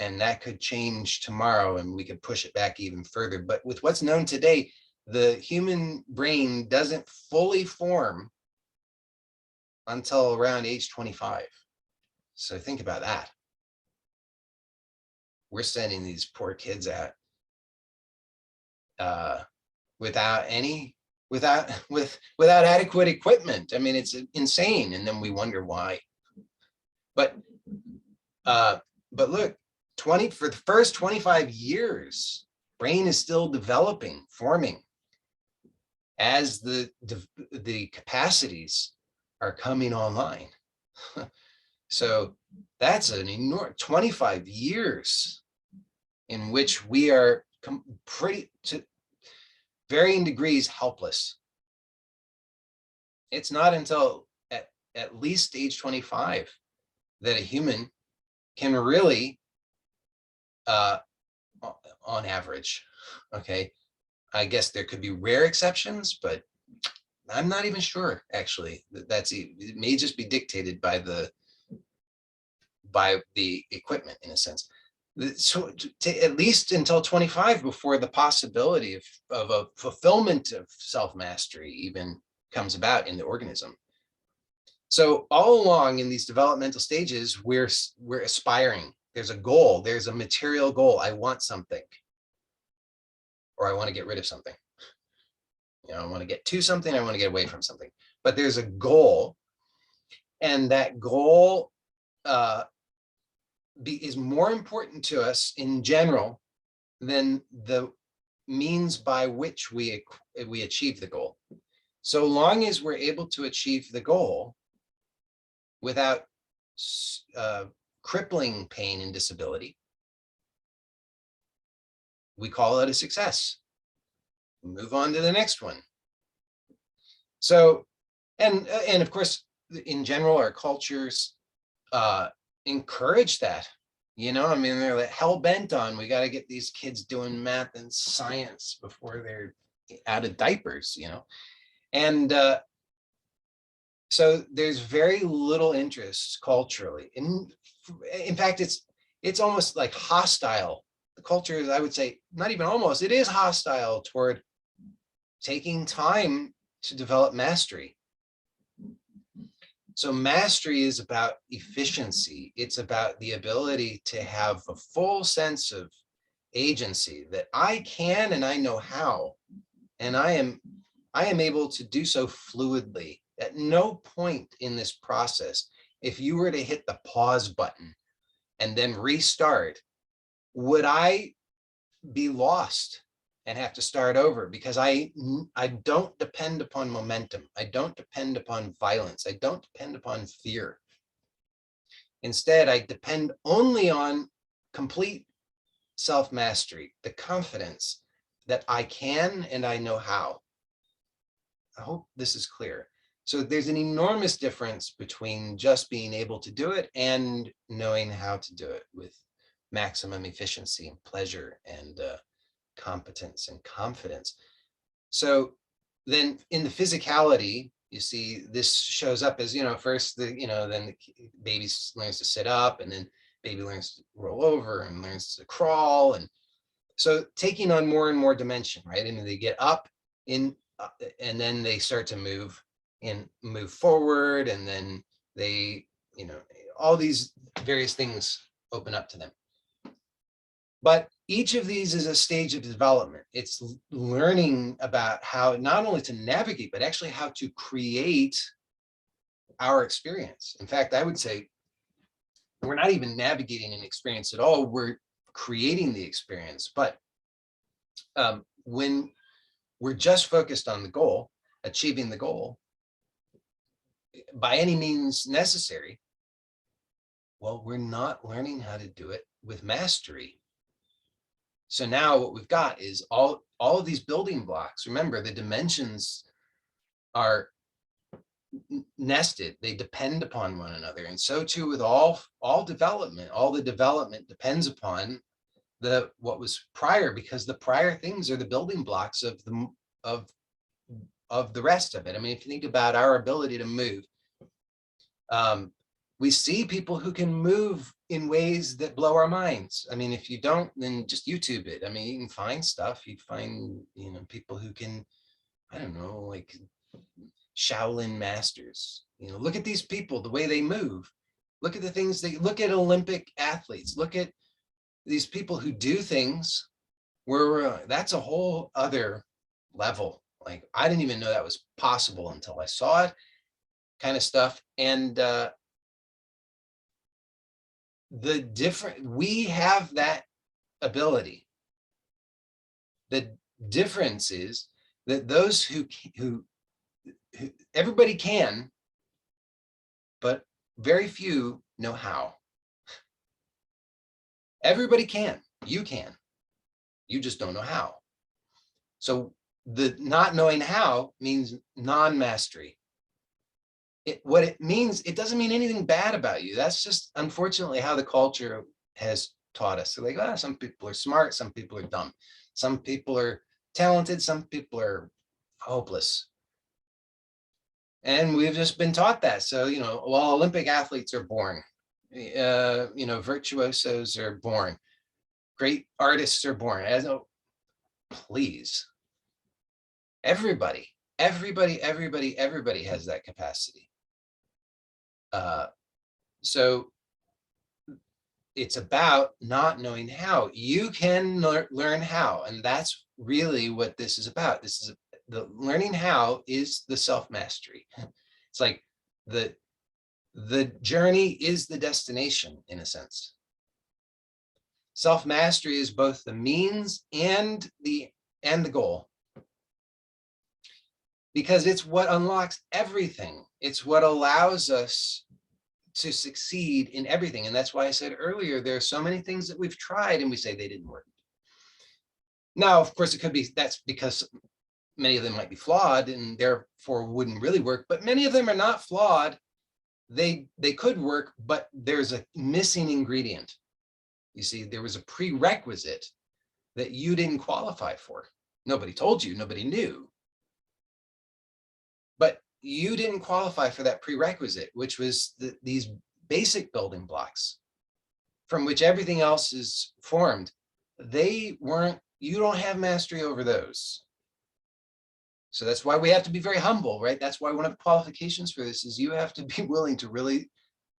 and that could change tomorrow and we could push it back even further. But with what's known today, the human brain doesn't fully form until around age 25. So think about that. We're sending these poor kids out without adequate equipment. I mean, it's insane. And then we wonder why. But look, for the first 25 years, brain is still developing, forming as the capacities are coming online. So that's an enormous 25 years in which we are pretty, to varying degrees, helpless. It's not until at least age 25 that a human can really, on average, okay, I guess there could be rare exceptions, but I'm not even sure, actually. It may just be dictated by the equipment, in a sense. So at least until 25, before the possibility of a fulfillment of self-mastery even comes about in the organism. So all along in these developmental stages, we're aspiring. There's a goal. There's a material goal. I want something, or I want to get rid of something. You know, I want to get to something. I want to get away from something. But there's a goal, and that goal is more important to us in general than the means by which we achieve the goal. So long as we're able to achieve the goal without crippling pain and disability, we call it a success. Move on to the next one. So, and of course, in general, our cultures encourage that. You know, I mean, they're like hell bent on, we got to get these kids doing math and science before they're out of diapers, you know. And so there's very little interest culturally. In fact, it's almost like hostile. The culture is, I would say, not even almost, it is hostile toward taking time to develop mastery. So mastery is about efficiency. It's about the ability to have a full sense of agency, that I can and I know how, and I am able to do so fluidly. At no point in this process, if you were to hit the pause button and then restart, would I be lost and have to start over, because I don't depend upon momentum. I don't depend upon violence. I don't depend upon fear. Instead, I depend only on complete self-mastery, the confidence that I can and I know how. I hope this is clear. So there's an enormous difference between just being able to do it and knowing how to do it with maximum efficiency and pleasure and competence and confidence. So then in the physicality, you see this shows up as, you know, first then the baby learns to sit up, and then baby learns to roll over and learns to crawl. And so taking on more and more dimension, right? And they get up in, and then they start to move forward, and then they, you know, all these various things open up to them. But each of these is a stage of development. It's learning about how not only to navigate, but actually how to create our experience. In fact, I would say we're not even navigating an experience at all. We're creating the experience. But when we're just focused on the goal, achieving the goal by any means necessary, well, we're not learning how to do it with mastery. So now what we've got is all of these building blocks. Remember, the dimensions are nested. They depend upon one another. And so too with all development. All the development depends upon what was prior, because the prior things are the building blocks of the rest of it. I mean, if you think about our ability to move, we see people who can move in ways that blow our minds. I mean, if you don't, then just YouTube it. I mean, you can find stuff. You find, you know, people who can, I don't know, like Shaolin masters. You know, look at these people, the way they move. Look at the things look at Olympic athletes. Look at these people who do things where that's a whole other level. Like, I didn't even know that was possible until I saw it, kind of stuff. And we have that ability. The difference is that those who everybody can, but very few know how. Everybody can, you can, you just don't know how. So the not knowing how means non-mastery. What it means, it doesn't mean anything bad about you. That's just unfortunately how the culture has taught us. So like, oh, some people are smart, some people are dumb, some people are talented, some people are hopeless. And we've just been taught that. So, well, Olympic athletes are born, virtuosos are born, great artists are born. As a, please, everybody has that capacity. So it's about not knowing how. You can learn how, and that's really what this is about. This is the learning how is the self-mastery. It's like the journey is the destination, in a sense. Self-mastery is both the means and the goal, because it's what unlocks everything. It's what allows us to succeed in everything. And that's why I said earlier, there are so many things that we've tried and we say they didn't work. Now, of course, it could be that's because many of them might be flawed and therefore wouldn't really work, but many of them are not flawed. They could work, but there's a missing ingredient. You see, there was a prerequisite that you didn't qualify for. Nobody told you, nobody knew. But you didn't qualify for that prerequisite, which was these basic building blocks from which everything else is formed. They weren't, you don't have mastery over those. So that's why we have to be very humble, right? That's why one of the qualifications for this is you have to be willing to really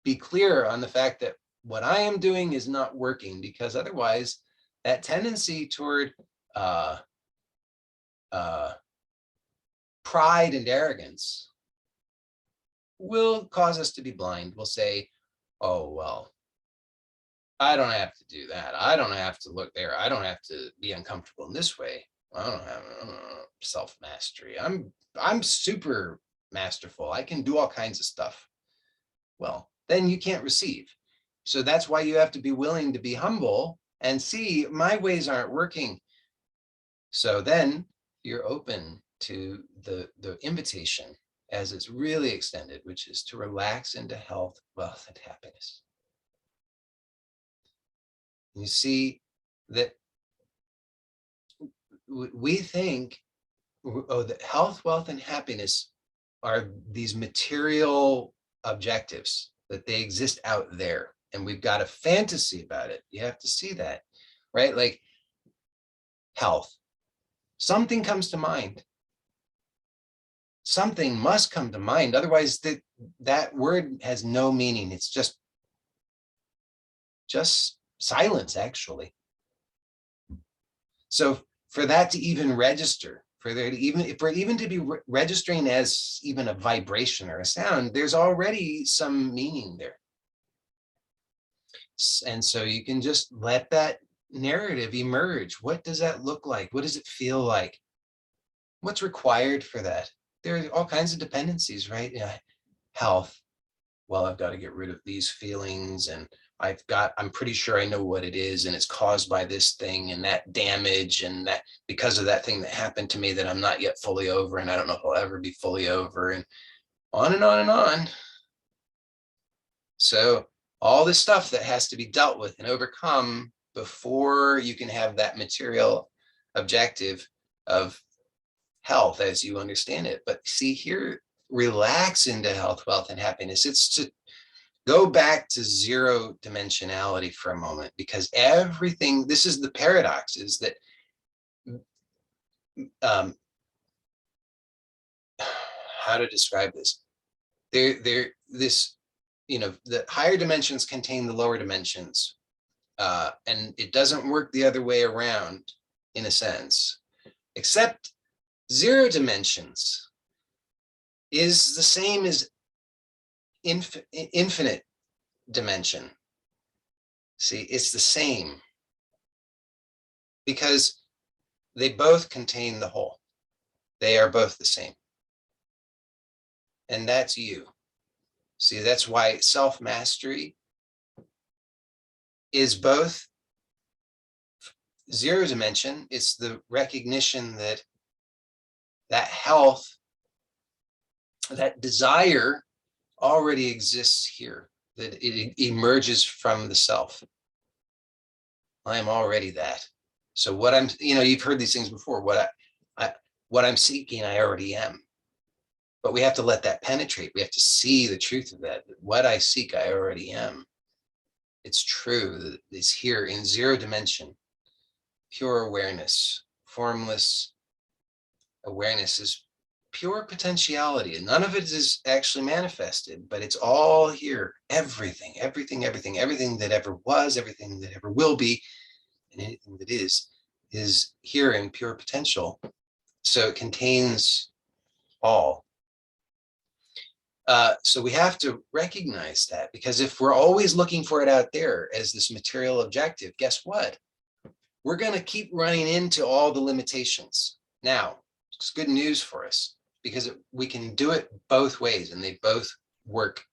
be clear on the fact that what I am doing is not working, because otherwise that tendency toward pride and arrogance will cause us to be blind. We'll say, oh, well, I don't have to do that. I don't have to look there. I don't have to be uncomfortable in this way. I don't have self-mastery. I'm super masterful. I can do all kinds of stuff. Well, then you can't receive. So that's why you have to be willing to be humble and see my ways aren't working. So then you're open to the invitation as it's really extended, which is to relax into health, wealth, and happiness. You see that we think, oh, that health, wealth, and happiness are these material objectives, that they exist out there, and we've got a fantasy about it. You have to see that, right? Like health, something comes to mind. Something must come to mind. Otherwise, that word has no meaning. It's just silence, actually. So for that to even register, for it even to be registering as even a vibration or a sound, there's already some meaning there. And so you can just let that narrative emerge. What does that look like? What does it feel like? What's required for that? There are all kinds of dependencies, right? Yeah. Health. Well, I've got to get rid of these feelings, and I'm pretty sure I know what it is, and it's caused by this thing and that damage, and that because of that thing that happened to me that I'm not yet fully over, and I don't know if I'll ever be fully over, and on and on and on. So all this stuff that has to be dealt with and overcome before you can have that material objective of health as you understand it. But see here, relax into health, wealth, and happiness. It's to go back to zero dimensionality for a moment, because everything, this is the paradox, is that how to describe this? This, the higher dimensions contain the lower dimensions, and it doesn't work the other way around, in a sense, except zero dimensions is the same as infinite dimension. See, it's the same because they both contain the whole. They are both the same. And that's you. See, that's why self-mastery is both zero dimension. It's the recognition that that health, that desire already exists here, that it emerges from the self. I am already that. So what I'm, you've heard these things before. What I'm seeking, I already am. But we have to let that penetrate. We have to see the truth of that. What I seek, I already am. It's true that it's here in zero dimension. Pure awareness, formless awareness is pure potentiality. And none of it is actually manifested, but it's all here. Everything that ever was, everything that ever will be, and anything that is here in pure potential. So it contains all. So we have to recognize that, because if we're always looking for it out there as this material objective, guess what? We're going to keep running into all the limitations. Now, it's good news for us because we can do it both ways and they both work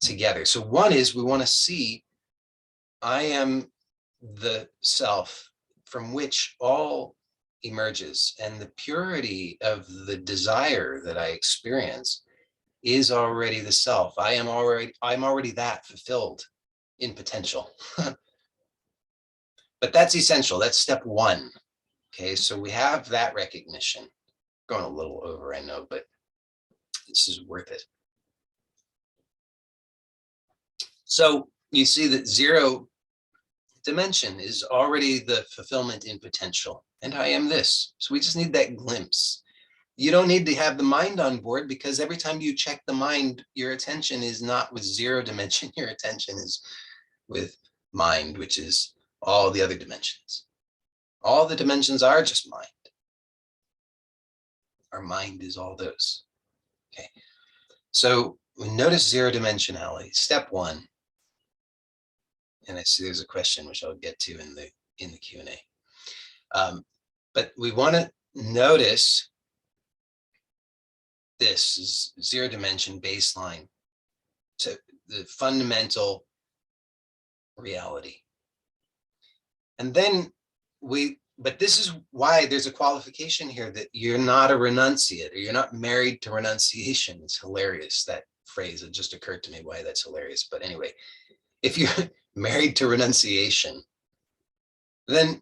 together. So one is we want to see I am the self from which all emerges, and the purity of the desire that I experience is already the self. I'm already that fulfilled in potential. But that's essential. That's step one. Okay, so we have that recognition. Going a little over, I know, but this is worth it. So you see that zero dimension is already the fulfillment in potential, and I am this. So we just need that glimpse. You don't need to have the mind on board, because every time you check the mind, your attention is not with zero dimension. Your attention is with mind, which is all the other dimensions. All the dimensions are just mind. Our mind is all those. Okay. So we notice zero dimensionality. Step one. And I see there's a question which I'll get to in the Q&A. But we want to notice this is zero dimension baseline to the fundamental reality. And then but this is why there's a qualification here, that you're not a renunciate, or you're not married to renunciation. It's hilarious, that phrase. It just occurred to me why that's hilarious. But anyway, if you're married to renunciation, then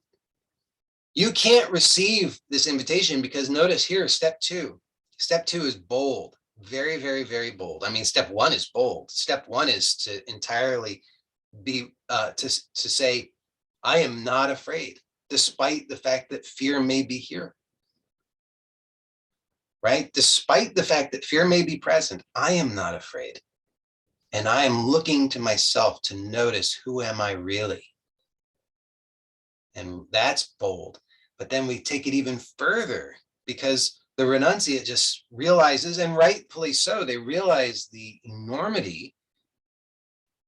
you can't receive this invitation, because notice here, step two. Step two is bold, very, very, very bold. I mean, step one is bold. Step one is to entirely be, to say, I am not afraid, despite the fact that fear may be here. Right? Despite the fact that fear may be present, I am not afraid. And I am looking to myself to notice, who am I really? And that's bold. But then we take it even further, because the renunciate just realizes, and rightfully so, they realize the enormity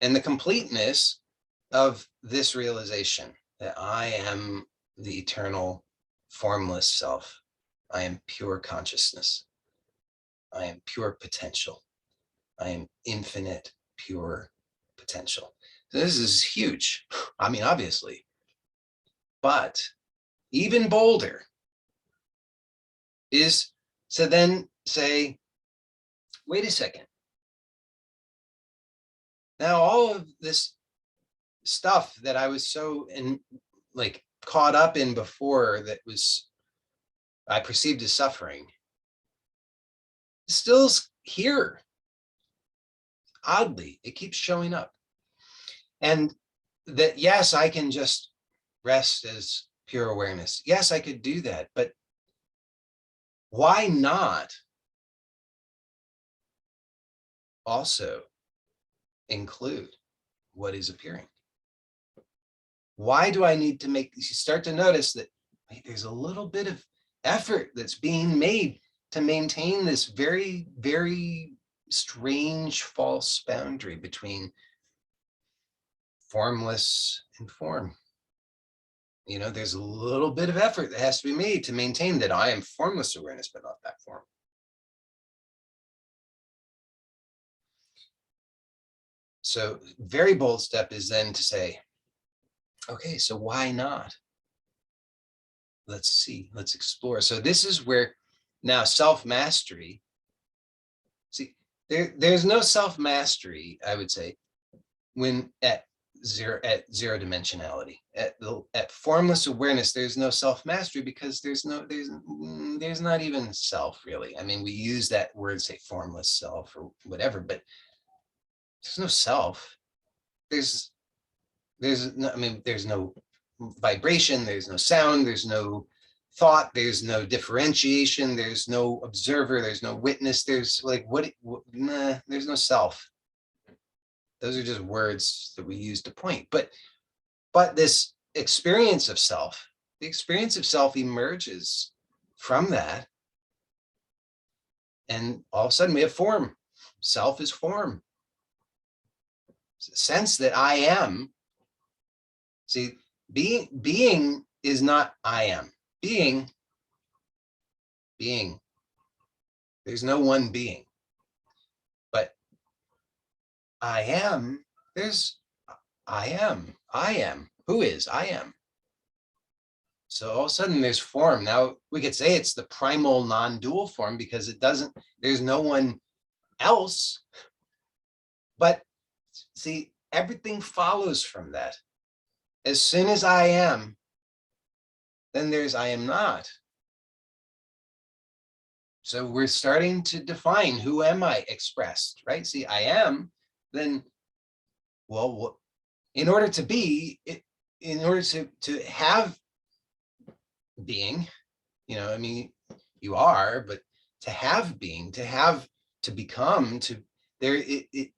and the completeness of this realization, that I am the eternal formless self. I am pure consciousness. I am pure potential. I am infinite pure potential. So this is huge. I mean, obviously, but even bolder is to then say, wait a second. Now, all of this stuff that I was so caught up in before, that was I perceived as suffering, still here. Oddly, it keeps showing up. And that, yes, I can just rest as pure awareness. Yes, I could do that, but why not also include what is appearing? Why do I need to you start to notice that there's a little bit of effort that's being made to maintain this very, very strange false boundary between formless in form. You know, there's a little bit of effort that has to be made to maintain that I am formless awareness, but not that form. So very bold step is then to say, okay, so why not? Let's see, let's explore. So this is where now self-mastery, see, there's no self-mastery, I would say, when at zero dimensionality. At formless awareness, there's no self-mastery because there's not even self really. I mean, we use that word, say formless self or whatever, but there's no self. There's no, I mean, there's no vibration, there's no sound, there's no thought, there's no differentiation, there's no observer, there's no witness, there's like nah, there's no self. Those are just words that we use to point. But this experience of self, the experience of self emerges from that. And all of a sudden we have form. Self is form. Sense that I am. See, being is not I am. Being. There's no one being. But I am, there's I am. Who is I am? So all of a sudden there's form. Now we could say it's the primal non-dual form because there's no one else. But see, everything follows from that. As soon as I am, then there's I am not. So we're starting to define who am I expressed, right? See, I am, then, well, in order to be, in order to have being, you know, I mean, you are, but to have being, to become, it's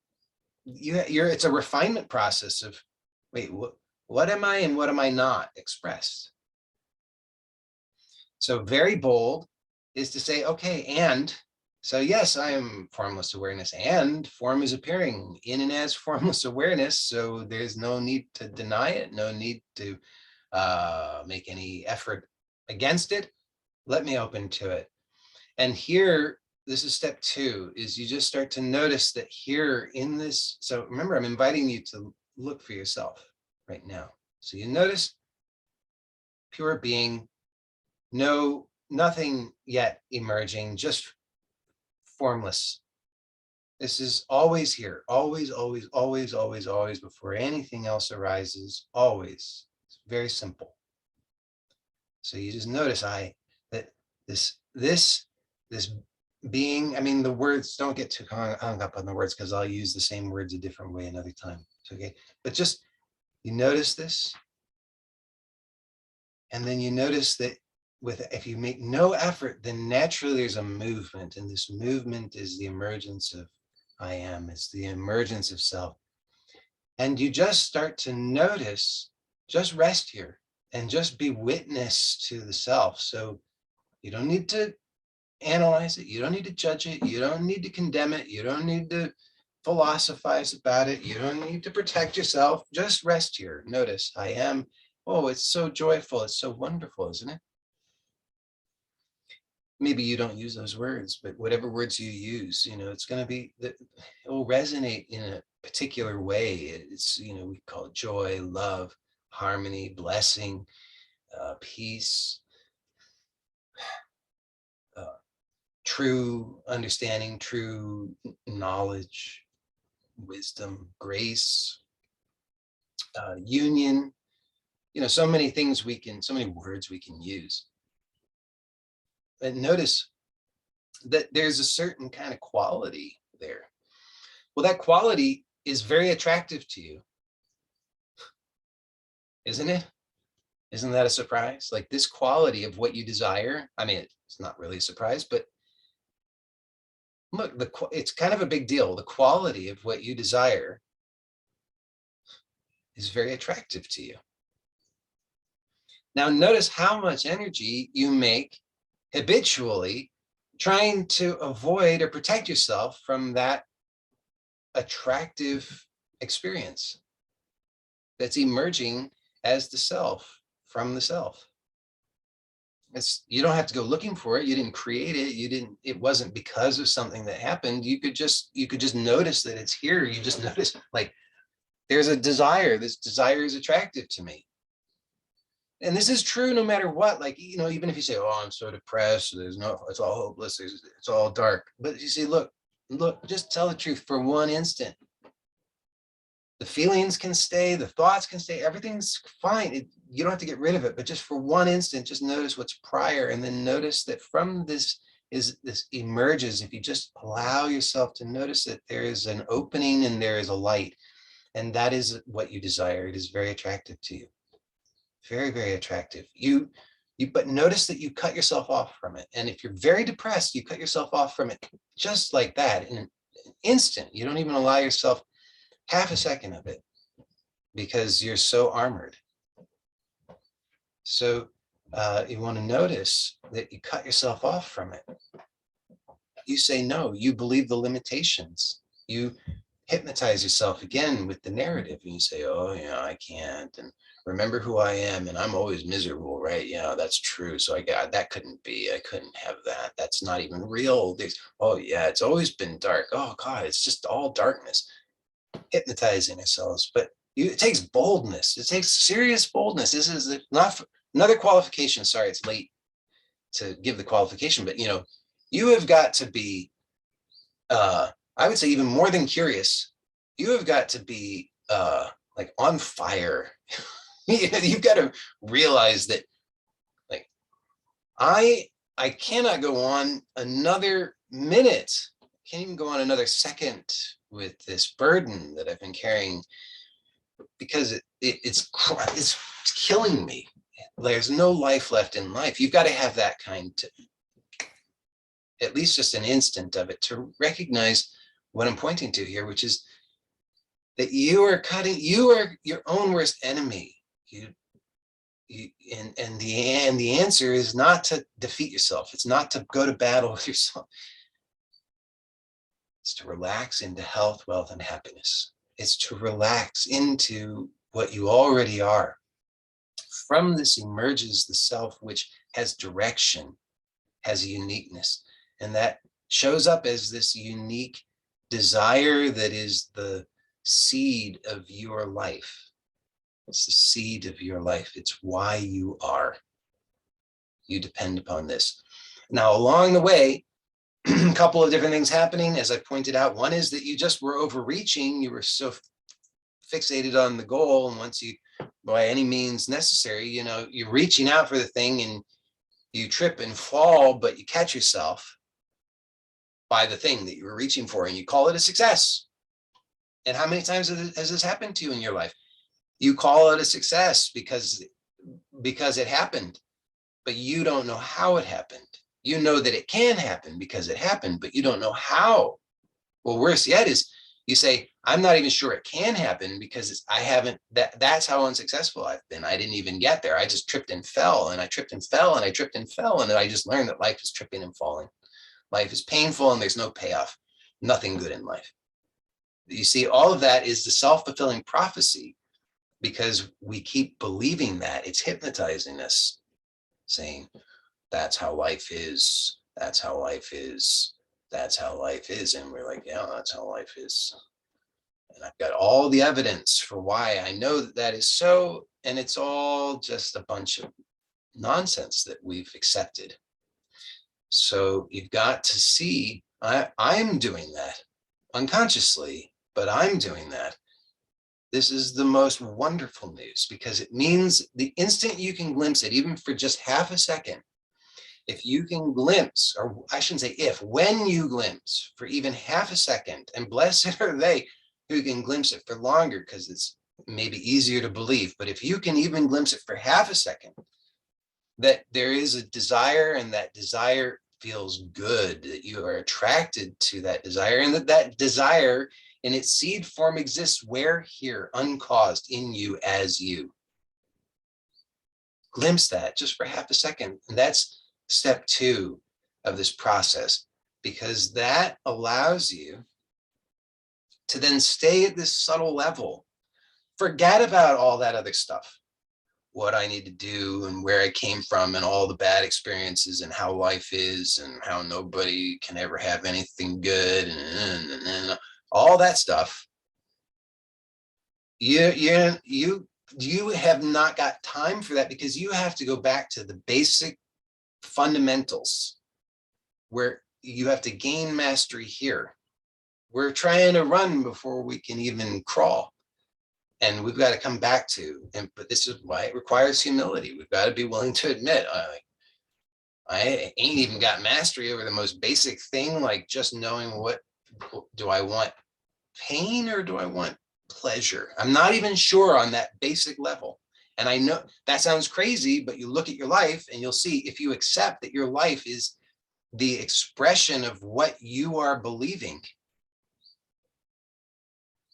a refinement process of, wait, what am I and what am I not expressed? So very bold is to say, okay, and so yes, I am formless awareness and form is appearing in and as formless awareness. So there's no need to deny it, no need to make any effort against it. Let me open to it. And here, this is step 2, is you just start to notice that here in this, so remember, I'm inviting you to look for yourself right now. So you notice pure being, nothing yet emerging, just formless. This is always here, always, always, always, always, always, before anything else arises, always. It's very simple. So you just notice that this being, I mean, the words, don't get too hung up on the words because I'll use the same words a different way another time. It's okay. But just, you notice this. And then you notice that if you make no effort, then naturally there's a movement. And this movement is the emergence of I am. It's the emergence of self. And you just start to notice, just rest here and just be witness to the self. So you don't need to analyze it. You don't need to judge it. You don't need to condemn it. You don't need to philosophize about it. You don't need to protect yourself. Just rest here. Notice I am. Oh, it's so joyful. It's so wonderful, isn't it? Maybe you don't use those words, but whatever words you use, you know, it's going to be, it will resonate in a particular way. It's, you know, we call it joy, love, harmony, blessing, peace, true understanding, true knowledge, wisdom, grace, union, you know, so many things so many words we can use. But notice that there's a certain kind of quality there. Well, that quality is very attractive to you, isn't it? Isn't that a surprise? Like this quality of what you desire. I mean, it's not really a surprise, but look, it's kind of a big deal. The quality of what you desire is very attractive to you. Now, notice how much energy you make habitually trying to avoid or protect yourself from that attractive experience. that's emerging as the self from the self. You don't have to go looking for it. You didn't create it. It wasn't because of something that happened. You could just notice that it's here. You just notice, like, there's a desire. This desire is attractive to me. And this is true no matter what. Like, even if you say, oh, I'm so depressed, it's all hopeless, it's all dark. But you see, look, just tell the truth for one instant. The feelings can stay, the thoughts can stay, everything's fine. You don't have to get rid of it, but just for one instant, just notice what's prior, and then notice that from this emerges, if you just allow yourself to notice that there is an opening and there is a light, and that is what you desire. It is very attractive to you. Very, very attractive. But notice that you cut yourself off from it. And if you're very depressed, you cut yourself off from it just like that in an instant. You don't even allow yourself half a second of it because you're so armored. So you want to notice that you cut yourself off from it. You say no, you believe the limitations. You hypnotize yourself again with the narrative, and you say, oh yeah, I can't, and remember who I am, and I'm always miserable, right? Yeah, that's true. So that couldn't be, I couldn't have that. That's not even real. Oh yeah, it's always been dark. Oh God, it's just all darkness. Hypnotizing ourselves. But it takes boldness. It takes serious boldness. This is not another qualification. Sorry, it's late to give the qualification, but you have got to be, I would say, even more than curious. You have got to be like on fire. You've got to realize that, like, I cannot go on another minute. Can't even go on another second with this burden that I've been carrying, because it's killing me. There's no life left in life. You've got to have that kind, to at least just an instant of it, to recognize what I'm pointing to here, which is that you are your own worst enemy. And the answer is not to defeat yourself. It's not to go to battle with yourself. It's to relax into health, wealth, and happiness. It's to relax into what you already are. From this emerges the self, which has direction, has uniqueness, and that shows up as this unique desire that is the seed of your life. It's the seed of your life. It's why you are. You depend upon this. Now, along the way, a couple of different things happening, as I pointed out. One is that you just were overreaching. You were so fixated on the goal, and once you, by any means necessary, you're reaching out for the thing, and you trip and fall, but you catch yourself by the thing that you were reaching for, and you call it a success. And how many times has this happened to you in your life? You call it a success because it happened, but you don't know how it happened. You know that it can happen because it happened, but you don't know how. Well, worse yet is you say, I'm not even sure it can happen because I haven't, that's how unsuccessful I've been. I didn't even get there. I just tripped and fell, and I tripped and fell, and I tripped and fell. And then I just learned that life is tripping and falling. Life is painful, and there's no payoff. Nothing good in life. You see, all of that is the self-fulfilling prophecy, because we keep believing that. It's hypnotizing us, saying, that's how life is. That's how life is. That's how life is. And we're like, yeah, that's how life is. And I've got all the evidence for why I know that that is so. And it's all just a bunch of nonsense that we've accepted. So you've got to see, I'm doing that unconsciously, but I'm doing that. This is the most wonderful news, because it means the instant you can glimpse it, even for just half a second, if you can glimpse, or I shouldn't say if, when you glimpse for even half a second, and blessed are they who can glimpse it for longer, because it's maybe easier to believe, but if you can even glimpse it for half a second, that there is a desire, and that desire feels good, that you are attracted to that desire, and that desire in its seed form exists where? Here, uncaused in you as you. Glimpse that just for half a second. And that's step 2 of this process, because that allows you to then stay at this subtle level forget about all that other stuff, what I need to do and where I came from and all the bad experiences and how life is and how nobody can ever have anything good and all that stuff. You have not got time for that, because you have to go back to the basic fundamentals where you have to gain mastery here. We're trying to run before we can even crawl. And we've got to come back to, but this is why it requires humility. We've got to be willing to admit, I ain't even got mastery over the most basic thing, like just knowing what do I want, pain or do I want pleasure? I'm not even sure on that basic level. And I know that sounds crazy, but you look at your life and you'll see, if you accept that your life is the expression of what you are believing,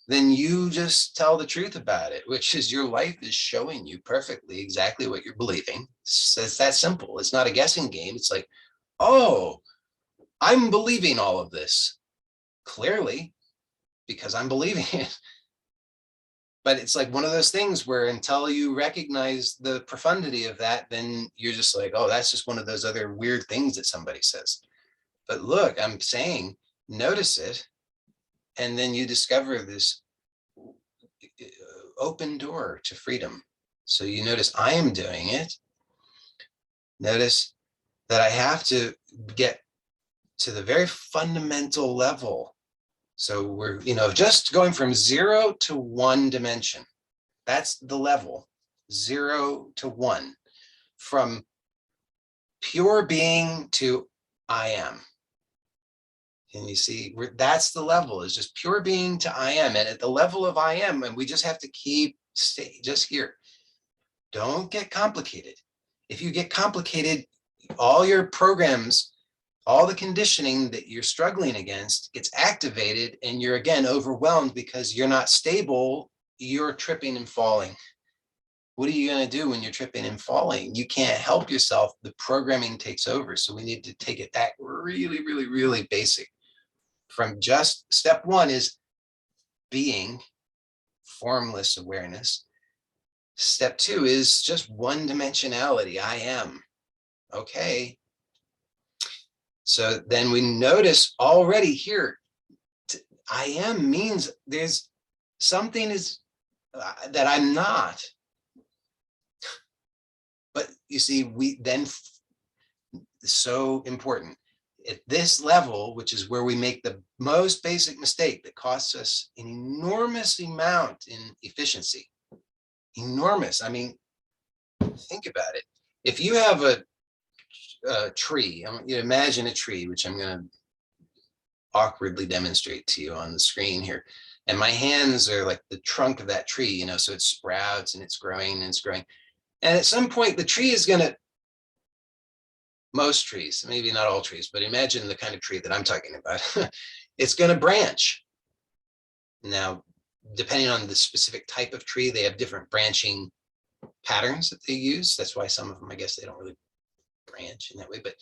then you just tell the truth about it, which is your life is showing you perfectly exactly what you're believing. It's that simple. It's not a guessing game. It's like, oh, I'm believing all of this clearly because I'm believing it. But it's like one of those things where until you recognize the profundity of that, then you're just like, oh, that's just one of those other weird things that somebody says. But look, I'm saying, notice it. And then you discover this open door to freedom. So you notice I am doing it. Notice that I have to get to the very fundamental level. So we're, just going from 0 to 1 dimension. That's the level, 0 to 1, from pure being to I am. And you see, that's the level, is just pure being to I am. And at the level of I am, and we just have to stay just here. Don't get complicated. If you get complicated, all your programs, all the conditioning that you're struggling against gets activated, and you're again overwhelmed because you're not stable. You're tripping and falling. What are you going to do when you're tripping and falling? You can't help yourself. The programming takes over. So we need to take it back really, really, really basic. From just step 1 is being, formless awareness. Step 2 is just one dimensionality. I am. Okay. So then we notice already here, I am means there's something is that I'm not. But you see, we then, so important. At this level, which is where we make the most basic mistake that costs us an enormous amount in efficiency. Enormous. I mean, think about it. If you have a tree, I want you to imagine a tree, which I'm going to awkwardly demonstrate to you on the screen here. And my hands are like the trunk of that tree, so it sprouts and it's growing and it's growing. And at some point, the tree is going to, most trees, maybe not all trees, but imagine the kind of tree that I'm talking about. It's going to branch. Now, depending on the specific type of tree, they have different branching patterns that they use. That's why some of them, I guess, they don't really branch in that way. But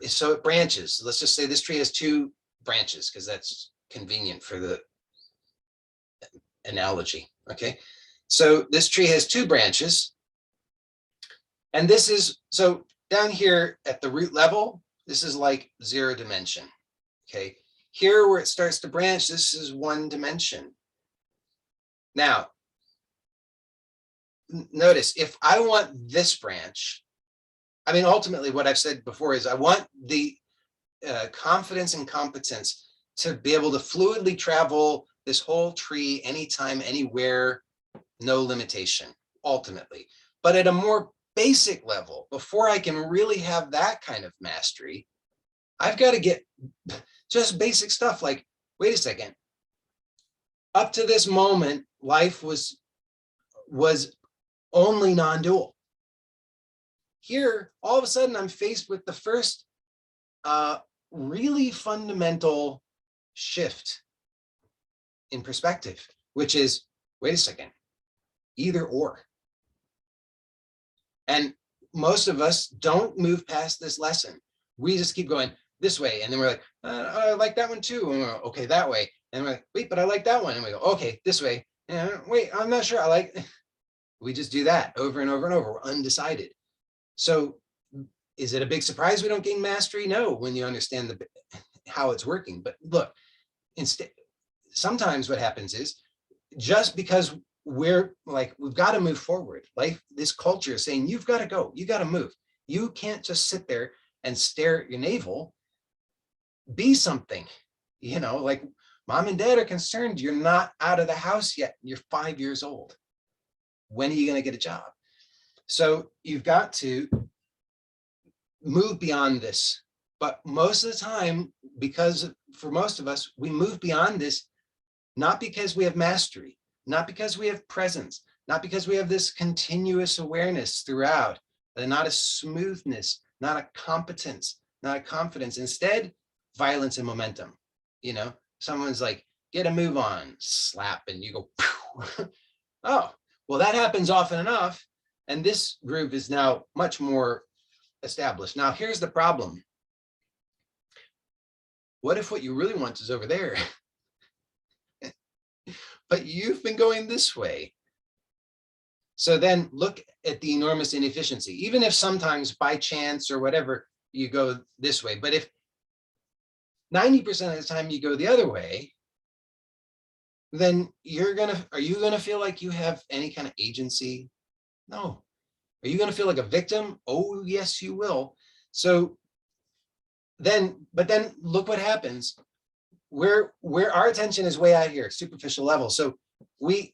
so it branches. Let's just say this tree has 2 branches because that's convenient for the analogy. Okay, so this tree has 2 branches. And this is, so down here at the root level, this is like 0 dimension. Okay, here where it starts to branch, this is 1 dimension. Now, notice if I want this branch, I mean, ultimately what I've said before is I want the confidence and competence to be able to fluidly travel this whole tree anytime, anywhere, no limitation, ultimately. But at a more basic level, before I can really have that kind of mastery, I've got to get just basic stuff like, wait a second, up to this moment, life was only non-dual. Here, all of a sudden, I'm faced with the first really fundamental shift in perspective, which is, wait a second, either or. And most of us don't move past this lesson. We just keep going this way. And then we're like, I like that one too. And we're like, okay, that way. And we're like, wait, but I like that one. And we go, okay, this way. And wait, I'm not sure. We just do that over and over and over. We're undecided. So is it a big surprise we don't gain mastery? No, when you understand how it's working. But look, instead, sometimes what happens is just because we're like, we've got to move forward. Like this culture is saying, you've got to go, you got to move. You can't just sit there and stare at your navel. Be something, like mom and dad are concerned you're not out of the house yet. You're 5 years old. When are you going to get a job? So you've got to move beyond this. But most of the time, because for most of us, we move beyond this, not because we have mastery, not because we have presence, not because we have this continuous awareness throughout, and not a smoothness, not a competence, not a confidence. Instead, violence and momentum. Someone's like, get a move on, slap, and you go, oh, well, that happens often enough. And this groove is now much more established. Now, here's the problem. What if what you really want is over there? But you've been going this way. So then look at the enormous inefficiency, even if sometimes by chance or whatever, you go this way. But if 90% of the time you go the other way, then are you gonna feel like you have any kind of agency? No. Are you gonna feel like a victim? Oh, yes, you will. So but then look what happens. Where our attention is way out here, superficial level. So we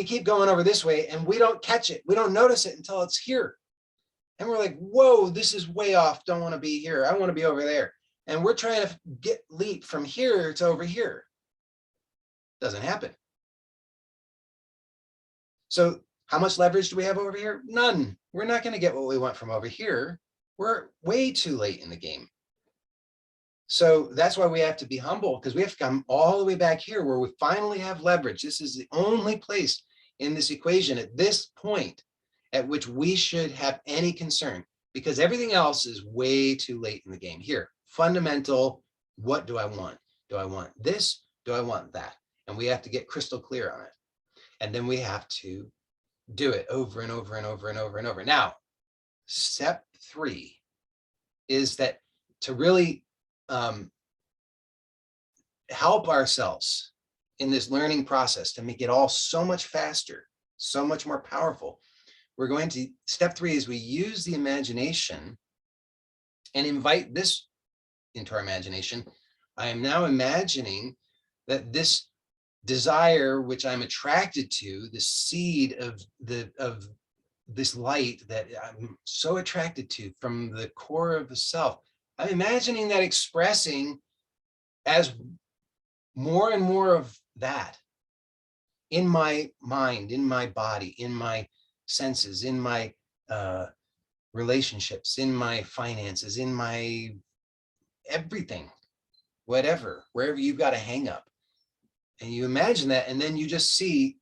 keep going over this way and we don't catch it. We don't notice it until it's here. And we're like, whoa, this is way off. Don't want to be here. I want to be over there. And we're trying to leap from here to over here. Doesn't happen. So how much leverage do we have over here? None. We're not going to get what we want from over here. We're way too late in the game. So that's why we have to be humble, because we have to come all the way back here where we finally have leverage. This is the only place in this equation at this point at which we should have any concern, because everything else is way too late in the game. Here, fundamental, what do I want? Do I want this? Do I want that? And we have to get crystal clear on it. And then we have to do it over and over and over and over and over. Now, step 3 is that to really help ourselves in this learning process to make it all so much faster, so much more powerful. We're going to, step 3 is we use the imagination and invite this into our imagination. I am now imagining that this desire, which I'm attracted to, the seed of this light that I'm so attracted to from the core of the self, I'm imagining that expressing as more and more of that in my mind, in my body, in my senses, in my relationships, in my finances, in my everything, whatever, wherever you've got a hang up. And you imagine that, and then you just see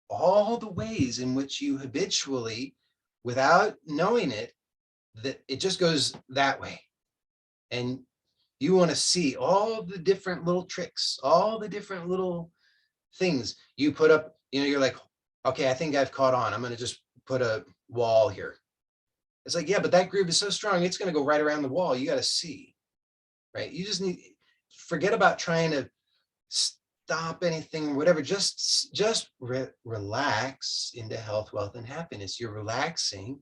all the ways in which you habitually, without knowing it, that it just goes that way. And you want to see all the different little tricks, all the different little things you put up. You're like, okay, I think I've caught on. I'm going to just put a wall here. It's like, yeah, but that groove is so strong, it's going to go right around the wall. You got to see, right? You just forget about trying to stop anything, whatever. Just relax into health, wealth, and happiness. You're relaxing.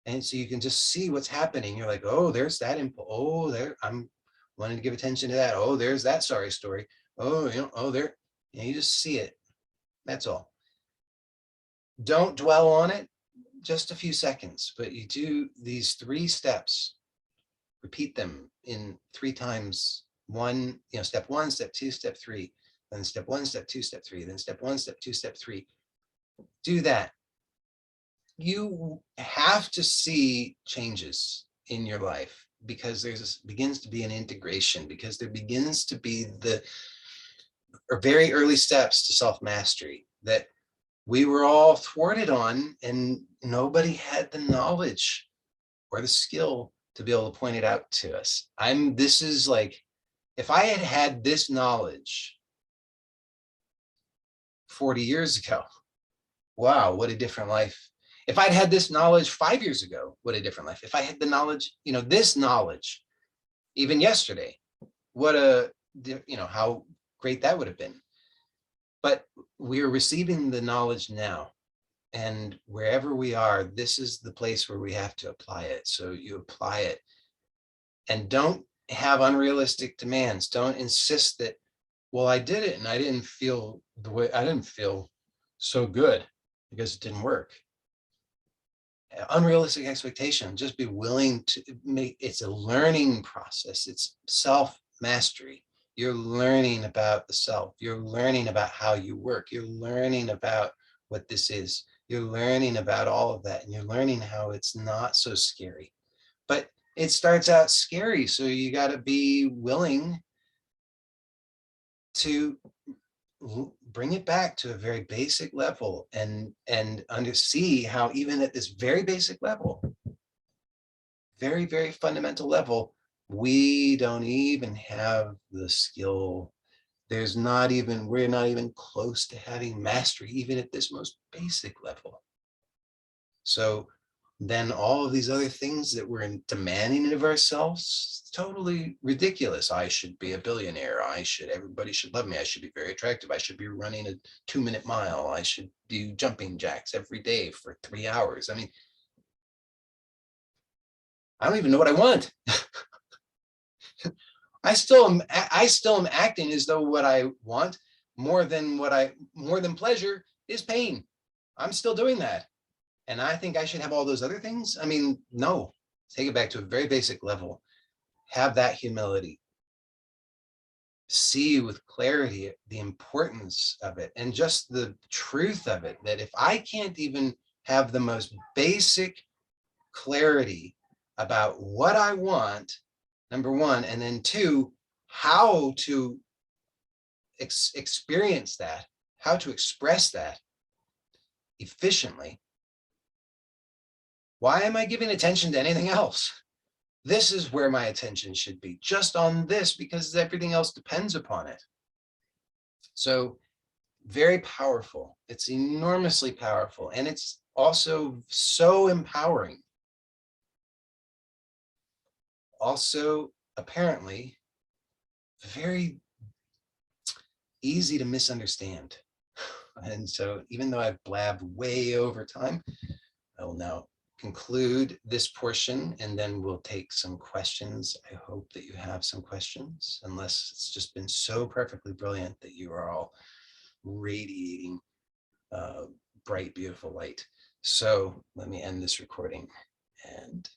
And so you can just see what's happening. You're like, oh, there's that impulse. Oh, there, I'm wanting to give attention to that. Oh, there's that sorry story. Oh, oh, there. You just see it. That's all. Don't dwell on it. Just a few seconds, but you do these 3 steps. Repeat them in 3 times. Step 1, step 2, step 3. Then step 1, step 2, step 3. Then step 1, step 2, step 3. Do that. You have to see changes in your life, because begins to be an integration, because there begins to be the very early steps to self-mastery that we were all thwarted on, and nobody had the knowledge or the skill to be able to point it out to us. This is like, if I had had this knowledge 40 years ago. Wow, what a different life. If I'd had this knowledge 5 years ago, what a different life. If I had the knowledge, this knowledge, even yesterday, what a, how great that would have been. But we're receiving the knowledge now. And wherever we are, this is the place where we have to apply it. So you apply it and don't have unrealistic demands. Don't insist that, well, I did it and I didn't feel so good because it didn't work. Unrealistic expectation. Just be willing to it's a learning process. It's self-mastery. You're learning about the self. You're learning about how you work. You're learning about what this is. You're learning about all of that. And you're learning how it's not so scary. But it starts out scary. So you got to be willing to bring it back to a very basic level and see how even at this very basic level, very, very fundamental level, we don't even have the skill. We're not even close to having mastery, even at this most basic level. So then all of these other things that we're demanding of ourselves, totally ridiculous. I should be a billionaire. Everybody should love me. I should be very attractive. I should be running a 2-minute mile. I should do jumping jacks every day for 3 hours. I mean, I don't even know what I want. I still am acting as though what I want more than pleasure is pain. I'm still doing that. And I think I should have all those other things. I mean, no, take it back to a very basic level. Have that humility. See with clarity the importance of it and just the truth of it, that if I can't even have the most basic clarity about what I want, number one, and then two, how to experience that, how to express that efficiently, why am I giving attention to anything else? This is where my attention should be, just on this, because everything else depends upon it. So very powerful. It's enormously powerful. And it's also so empowering. Also, apparently, very easy to misunderstand. And so even though I've blabbed way over time, I will now conclude this portion and then we'll take some questions. I hope that you have some questions, unless it's just been so perfectly brilliant that you are all radiating bright, beautiful light. So let me end this recording and